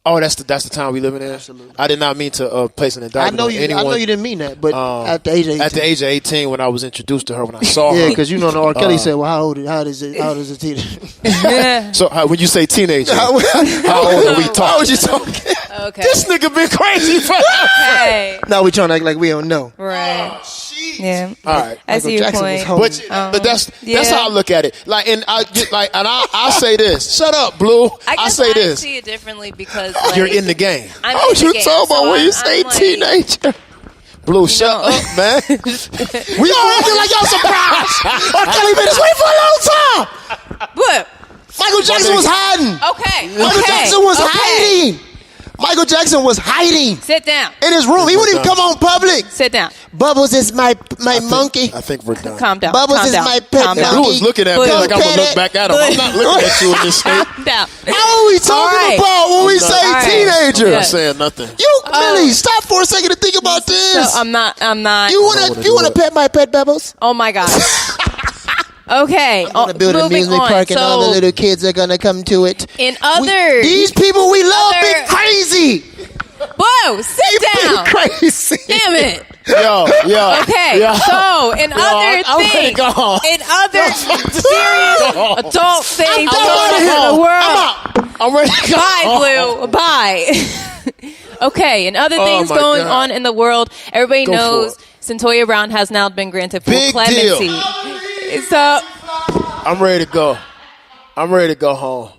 Oh, that's the time we living in? Absolutely. I did not mean to place an indictment on anyone. I know you didn't mean that, but at the age of 18. At the age of 18 when I was introduced to her, when I saw her. Yeah, because R. Kelly said, well, how old is a teenager? So when you say teenager, how old are we talking? How old you talking? Okay. This nigga been crazy forever. Okay. Now we trying to act like we don't know. Right. Yeah. All right. I see your point. But that's how I look at it. Like, and I'll say this. Shut up, Blue. I say this. I see it differently because you're in the game. You talking about when you say teenager? Blue, shut up, man. We all acting like y'all surprised. R. Kelly been this way for a long time. What? Michael Jackson was hiding. Okay. Michael Jackson was hiding. Michael Jackson was hiding. Sit down. In his room. He wouldn't even come on public. Sit down. Bubbles is my monkey. I think we're done. Calm down. Bubbles is my pet monkey. Blue was looking at me like I'm going to look back at him. I'm not looking at you in this state. Calm down. How are we talking about when we say teenager? I'm not saying nothing. Millie, stop for a second to think about this. So I'm not. You want to pet my pet, Bubbles? Oh, my God. Okay. I'm going to build an amusement park and all the little kids are going to come to it. These people we love be crazy. Whoa, sit down. Crazy. Damn it. Yo. Okay, so in other serious adult things going on in the world. I'm ready to go. Bye, Blue. Bye. Okay, and other things going on in the world. Everybody knows Cyntoia Brown has now been granted full clemency. So I'm ready to go. I'm ready to go home.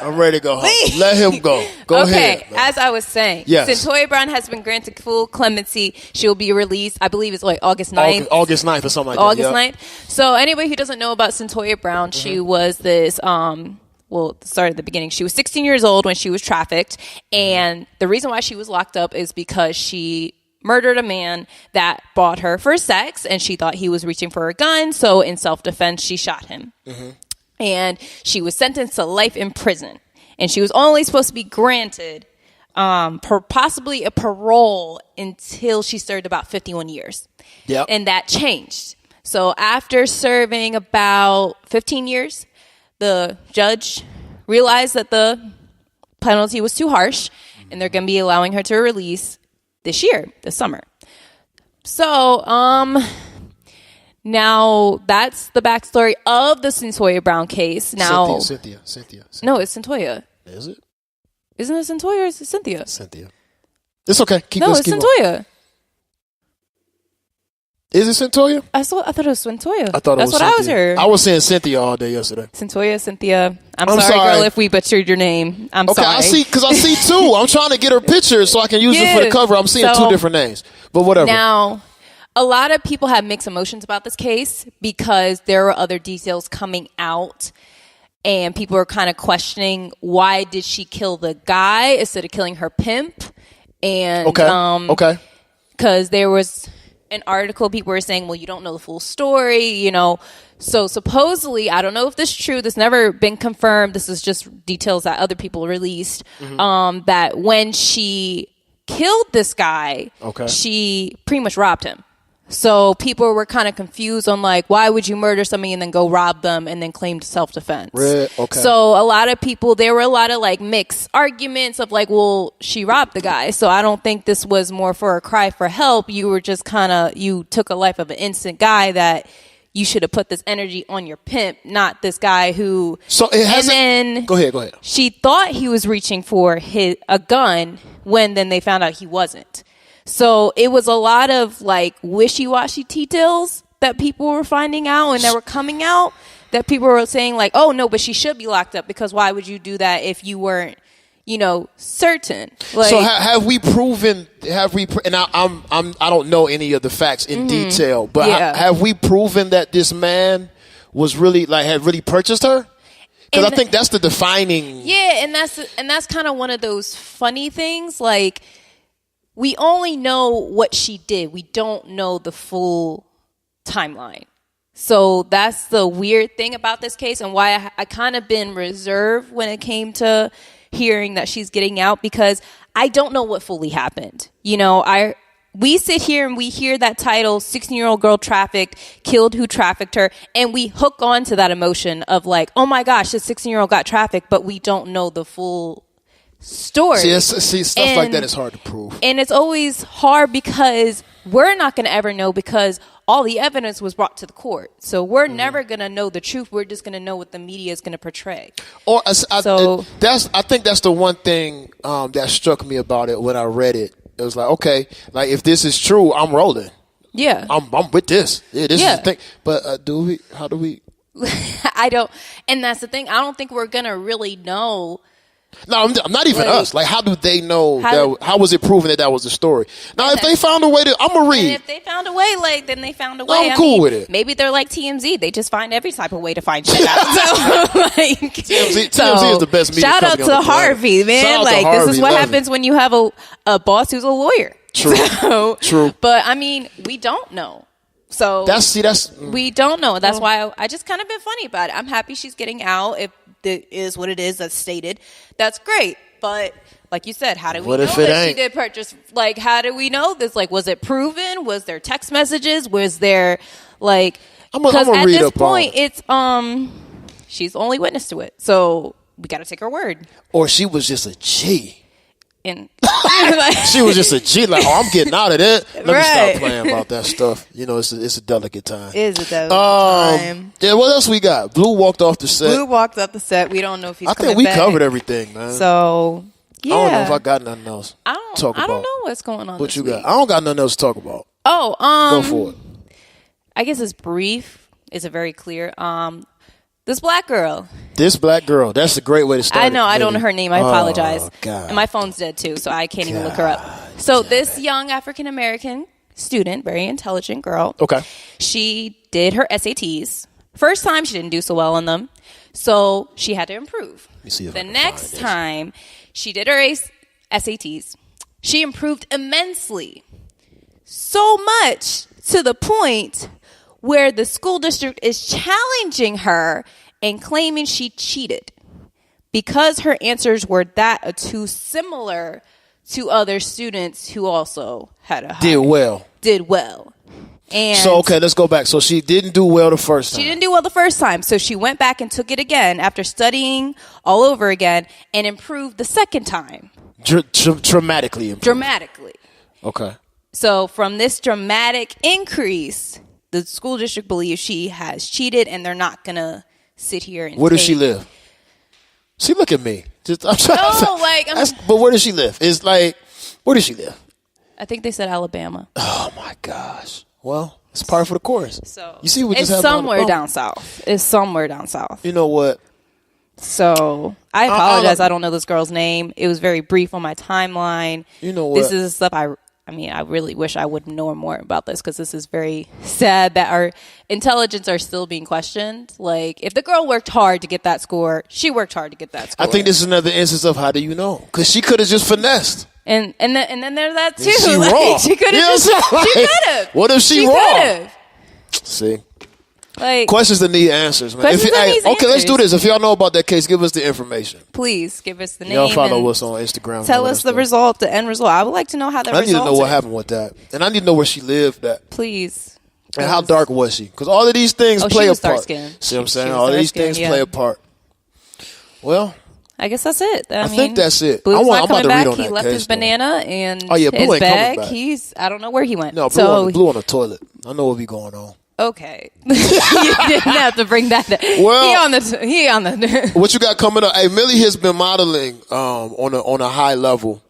I'm ready to go home. Let him go. Go ahead. Okay, as I was saying, Cyntoia Brown has been granted full clemency. She'll be released, I believe it's like August 9th. August 9th or something like that. August 9th. So anybody who doesn't know about Cyntoia Brown, she was this, start at the beginning. She was 16 years old when she was trafficked. And the reason why she was locked up is because she murdered a man that bought her for sex, and she thought he was reaching for a gun. So in self-defense, she shot him. Mm-hmm. And she was sentenced to life in prison. And she was only supposed to be granted possibly a parole until she served about 51 years. Yep. And that changed. So after serving about 15 years, the judge realized that the penalty was too harsh, and they're going to be allowing her to release this summer. So, now, that's the backstory of the Cyntoia Brown case. Now, Cynthia. No, it's Cyntoia. Is it? Isn't it Cyntoia or is it Cynthia? Cynthia. It's okay. It's Cyntoia. Is it Cyntoia? I thought it was Cyntoia. I thought That's what Cynthia. I was hearing. I was saying Cynthia all day yesterday. Cynthia. I'm sorry, girl, if we butchered your name. I'm sorry. Okay, because I see two. I'm trying to get her picture so I can use it for the cover. I'm seeing two different names. But whatever. Now, a lot of people have mixed emotions about this case because there were other details coming out, and people are kind of questioning, why did she kill the guy instead of killing her pimp? And okay, because there was an article, people were saying, well, you don't know the full story, you know. So supposedly, I don't know if this is true. This never been confirmed. This is just details that other people released. That when she killed this guy, she pretty much robbed him. So people were kind of confused on like, why would you murder somebody and then go rob them and then claim self-defense? So a lot of people, there were a lot of like mixed arguments of like, well, she robbed the guy. So I don't think this was more for a cry for help. You were just kind of, you took a life of an innocent guy that you should have put this energy on your pimp, not this guy who. So it hasn't. And then go ahead. She thought he was reaching for a gun when then they found out he wasn't. So it was a lot of like wishy-washy details that people were finding out and that were coming out, that people were saying like, oh no, but she should be locked up because why would you do that if you weren't, you know, certain? Like, so have we proven? And I don't know any of the facts in detail, but have we proven that this man was really like had really purchased her? Because I think that's the defining. Yeah, and that's kind of one of those funny things like. We only know what she did. We don't know the full timeline. So that's the weird thing about this case and why I kind of been reserved when it came to hearing that she's getting out because I don't know what fully happened. You know, we sit here and we hear that title, 16-year-old girl trafficked, killed who trafficked her, and we hook on to that emotion of like, oh my gosh, this 16-year-old got trafficked, but we don't know the full story. See, stuff like that is hard to prove. And it's always hard because we're not going to ever know because all the evidence was brought to the court. So we're never going to know the truth. We're just going to know what the media is going to portray. I think that's the one thing that struck me about it when I read it. It was like, okay, like if this is true, I'm rolling. Yeah. I'm with this. Yeah, this is the thing. But how do we? I don't. And that's the thing. I don't think we're going to really know. No, I'm not even us. Like, how do they know? How was it proven that was the story? Now, if they found a way to, I'm gonna read. And if they found a way, like, then they found a way. I'm cool with it. Maybe they're like TMZ. They just find every type of way to find shit out. So, like, TMZ is the best media. Shout out to Harvey, man. Like, this is what happens when you have a boss who's a lawyer. True. True. But I mean, we don't know. So we don't know. That's why I just kind of been funny about it. I'm happy she's getting out. If it is what it is that's stated, that's great. But like you said, how do we know that she did purchase? Like, how do we know this? Like, was it proven? Was there text messages? Was there like? Because at this point, it's she's the only witness to it, so we got to take her word. Or she was just a G. And she was just a G, like, oh, I'm getting out of there. Let me stop playing about that stuff. You know, it's a delicate time. It is a delicate time. Yeah, what else we got? Blue walked off the set. Blue walked off the set. We don't know if he's coming back. I think we covered everything, man. So, yeah. I don't know if I got nothing else to talk about. I don't know what's going on. What you got? I don't got nothing else to talk about. Go for it. I guess it's brief. It's a very clear. This black girl. That's a great way to start. I know. I don't know her name. I apologize. Oh, God. And my phone's dead, too, so I can't even look her up. So this young African-American student, very intelligent girl. Okay. She did her SATs. First time, she didn't do so well on them. So she had to improve. The next time she did her SATs, she improved immensely. So much to the point where the school district is challenging her and claiming she cheated because her answers were too similar to other students who also had a did well. And so, okay, let's go back. So she didn't do well the first time. She didn't do well the first time. So she went back and took it again after studying all over again and improved the second time. Dramatically improved. Dramatically. Okay. So from this dramatic increase, the school district believes she has cheated, and they're not going to sit here and where does she live? See, look at me. But where does she live? It's like, where does she live? I think they said Alabama. Oh, my gosh. Well, it's par for the course. So you see what it's somewhere down south. It's somewhere down south. You know what? So I apologize. I don't know this girl's name. It was very brief on my timeline. You know what? This is stuff I mean, I really wish I would know more about this because this is very sad that our intelligence are still being questioned. Like, if the girl worked hard to get that score, she worked hard to get that score. I think this is another instance of how do you know? Because she could have just finessed. And then there's that too. She like, raw. She could have. She could have. What if she raw? Could've. See. Like, questions that need answers, man. Questions that need okay, let's answers. do this. If y'all know about that case, give us the information. Please give us the name. Y'all follow us on Instagram. Tell us the result, the end result. I would like to know how the result. I need to know what happened with that, and I need to know where she lived at. Please. And how dark was she? Because all of these things play a part. Dark-skinned. See what I'm saying? All of these things play a part. Well, I guess that's it. I mean, think that's it. Blue's I'm not about to coming read back. on He that left case, his though. banana and Blue his ain't bag. coming back. I don't know where he went. No, Blue on the toilet. I know what be going on. Okay. You didn't have to bring that up. Well, he on the what you got coming up? Hey, Millie has been modeling on a high level.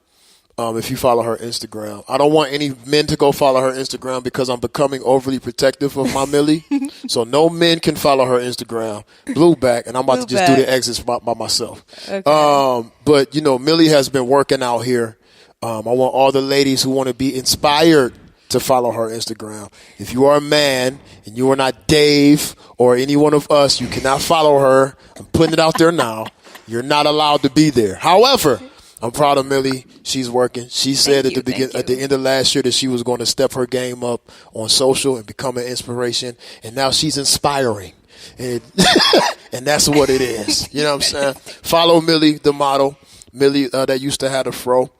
If you follow her Instagram, I don't want any men to go follow her Instagram because I'm becoming overly protective of my Millie. So no men can follow her Instagram. Blue back, and I'm about to just do the exits by myself. Okay. But Millie has been working out here. I want all the ladies who want to be inspired to follow her Instagram. If you are a man and you are not Dave or any one of us, you cannot follow her. I'm putting it out there now. You're not allowed to be there. However, I'm proud of Millie. She's working. She said at the end of last year that she was going to step her game up on social and become an inspiration. And now she's inspiring. And, and that's what it is. You know what I'm saying? Follow Millie, the model. Millie that used to have a fro.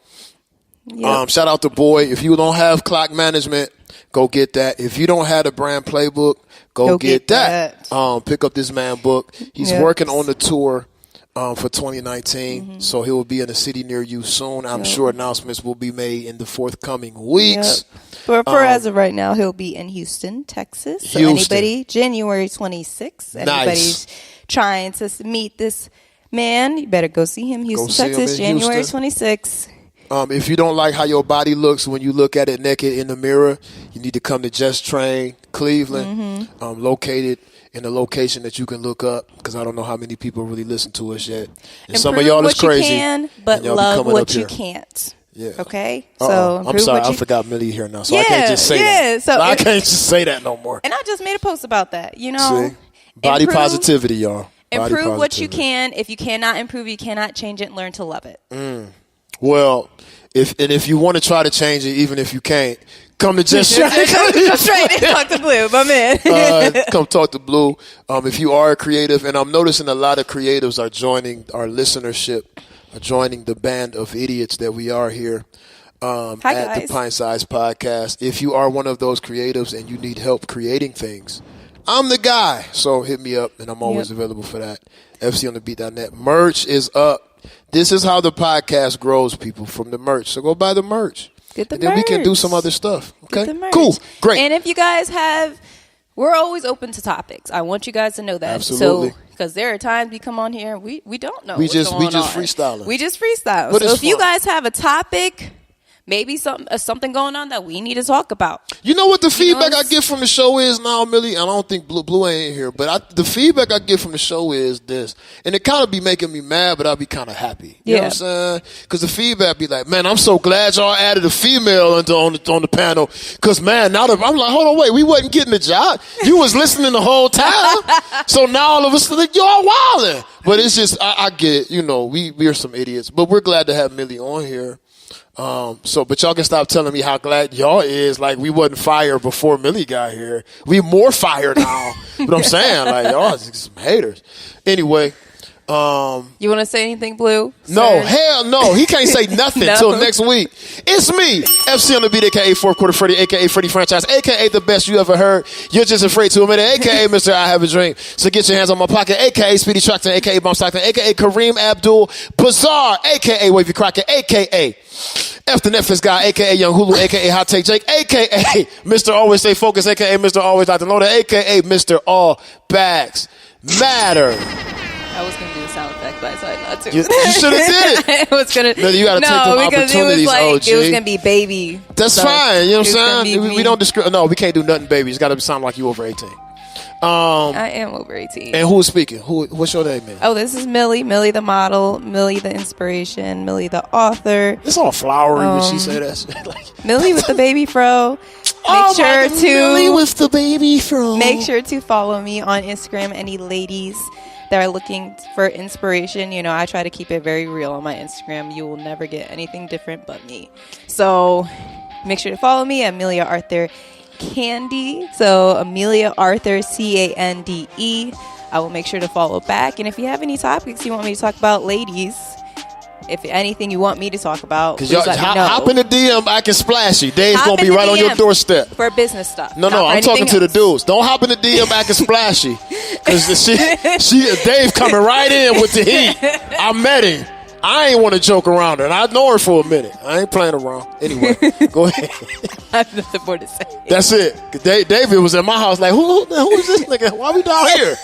Yep. Shout out to Boy. If you don't have clock management, go get that. If you don't have the brand playbook, go get that. Pick up this man book. He's working on the tour for 2019, so he will be in a city near you soon. I'm sure announcements will be made in the forthcoming weeks. But for as of right now, he'll be in Houston, Texas. So anybody, January 26th, anybody's trying to meet this man, you better go see him. Houston, Texas, January 26th. If you don't like how your body looks when you look at it naked in the mirror, you need to come to Just Train Cleveland, located in a location that you can look up, because I don't know how many people really listen to us yet. And some of y'all is crazy. You can, but love what you can't. Yeah. Okay. So I'm sorry, I forgot Millie here now, so I can't just say that. So I can't just say that no more. And I just made a post about that. See? Body positivity, y'all. Improve what you can. If you cannot improve, you cannot change it, and learn to love it. Well, if you want to try to change it, even if you can't, come to Just Train. Come straight and talk to Blue, my man. Come talk to Blue. If you are a creative, and I'm noticing a lot of creatives are joining our listenership, are joining the band of idiots that we are here at the Pint Size Podcast. If you are one of those creatives and you need help creating things, I'm the guy. So hit me up, and I'm always available for that. FCOnthebeat.net. Merch is up. This is how the podcast grows, people, from the merch. So go buy the merch. Get the merch. And then we can do some other stuff. Okay? Cool. Great. And if you guys we're always open to topics. I want you guys to know that. Absolutely. Because there are times we come on here and we don't know we just freestyling. We just freestyle. But so if fun. you guys have a topic, maybe something going on that we need to talk about. You know what the feedback I get from the show is now, Millie? I don't think Blue ain't here, but the feedback I get from the show is this. And it kind of be making me mad, but I'll be kind of happy. You know what I'm saying? Because the feedback be like, man, I'm so glad y'all added a female on the panel. Because, man, now that I'm like, hold on, wait, we wasn't getting the job. You was listening the whole time. So now all of a sudden, y'all wilding. But it's just, I get it. We are some idiots. But we're glad to have Millie on here. But y'all can stop telling me how glad y'all is. Like, we wasn't fired before Millie got here. We more fired now. But I'm saying, like, y'all is some haters. Anyway. You want to say anything, Blue? No, hell no. He can't say nothing until next week. It's me, FC on the beat, a.k.a. Fourth Quarter Freddy, a.k.a. Freddy Franchise, a.k.a. the best you ever heard. You're just afraid to admit it, a.k.a. Mr. I Have a Dream. So get your hands on my pocket, a.k.a. Speedy Trockton, a.k.a. Bomb Stockton, a.k.a. Kareem Abdul Bazaar, a.k.a. Wavy Crockett, a.k.a. F the Netflix guy, a.k.a. Young Hulu, a.k.a. Hot Take Jake, a.k.a. Mr. Always Stay Focused, a.k.a. Mr. Always Dr. Loader, a.k.a. Mr. All Bags Matter. I was going to do the sound effect, but I decided not to. You should have did it. I was going to. No, you got to take them opportunities, OG. It was going to be baby. That's fine. You know what I'm saying? We don't discriminate. No, we can't do nothing, baby. It's got to sound like you over 18. I am over 18. And who's speaking? What's your name, man? Oh, this is Millie. Millie the model. Millie the inspiration. Millie the author. It's all flowery when she say that shit. Like, Millie with the baby fro. Millie with the baby fro. Make sure to follow me on Instagram. Any ladies that are looking for inspiration, you know, I try to keep it very real on my Instagram. You will never get anything different but me. So make sure to follow me, Amelia Arthur Candy. So Amelia Arthur Cande. I will make sure to follow back. And if you have any topics you want me to talk about, ladies, if anything you want me to talk about, please let me know. Hop in the DM, I can splash you. Dave's going to be right on your doorstep. For business stuff. No, I'm talking to the dudes. Don't hop in the DM, I can splash you. Because Dave coming right in with the heat. I met him. I ain't want to joke around her, and I know her for a minute. I ain't playing around. Anyway, go ahead. I have nothing more to say. That's it. David was at my house like, who is this nigga? Why we down here?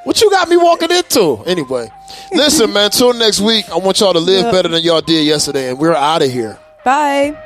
What you got me walking into? Anyway, listen, man, till next week, I want y'all to live better than y'all did yesterday, and we're out of here. Bye.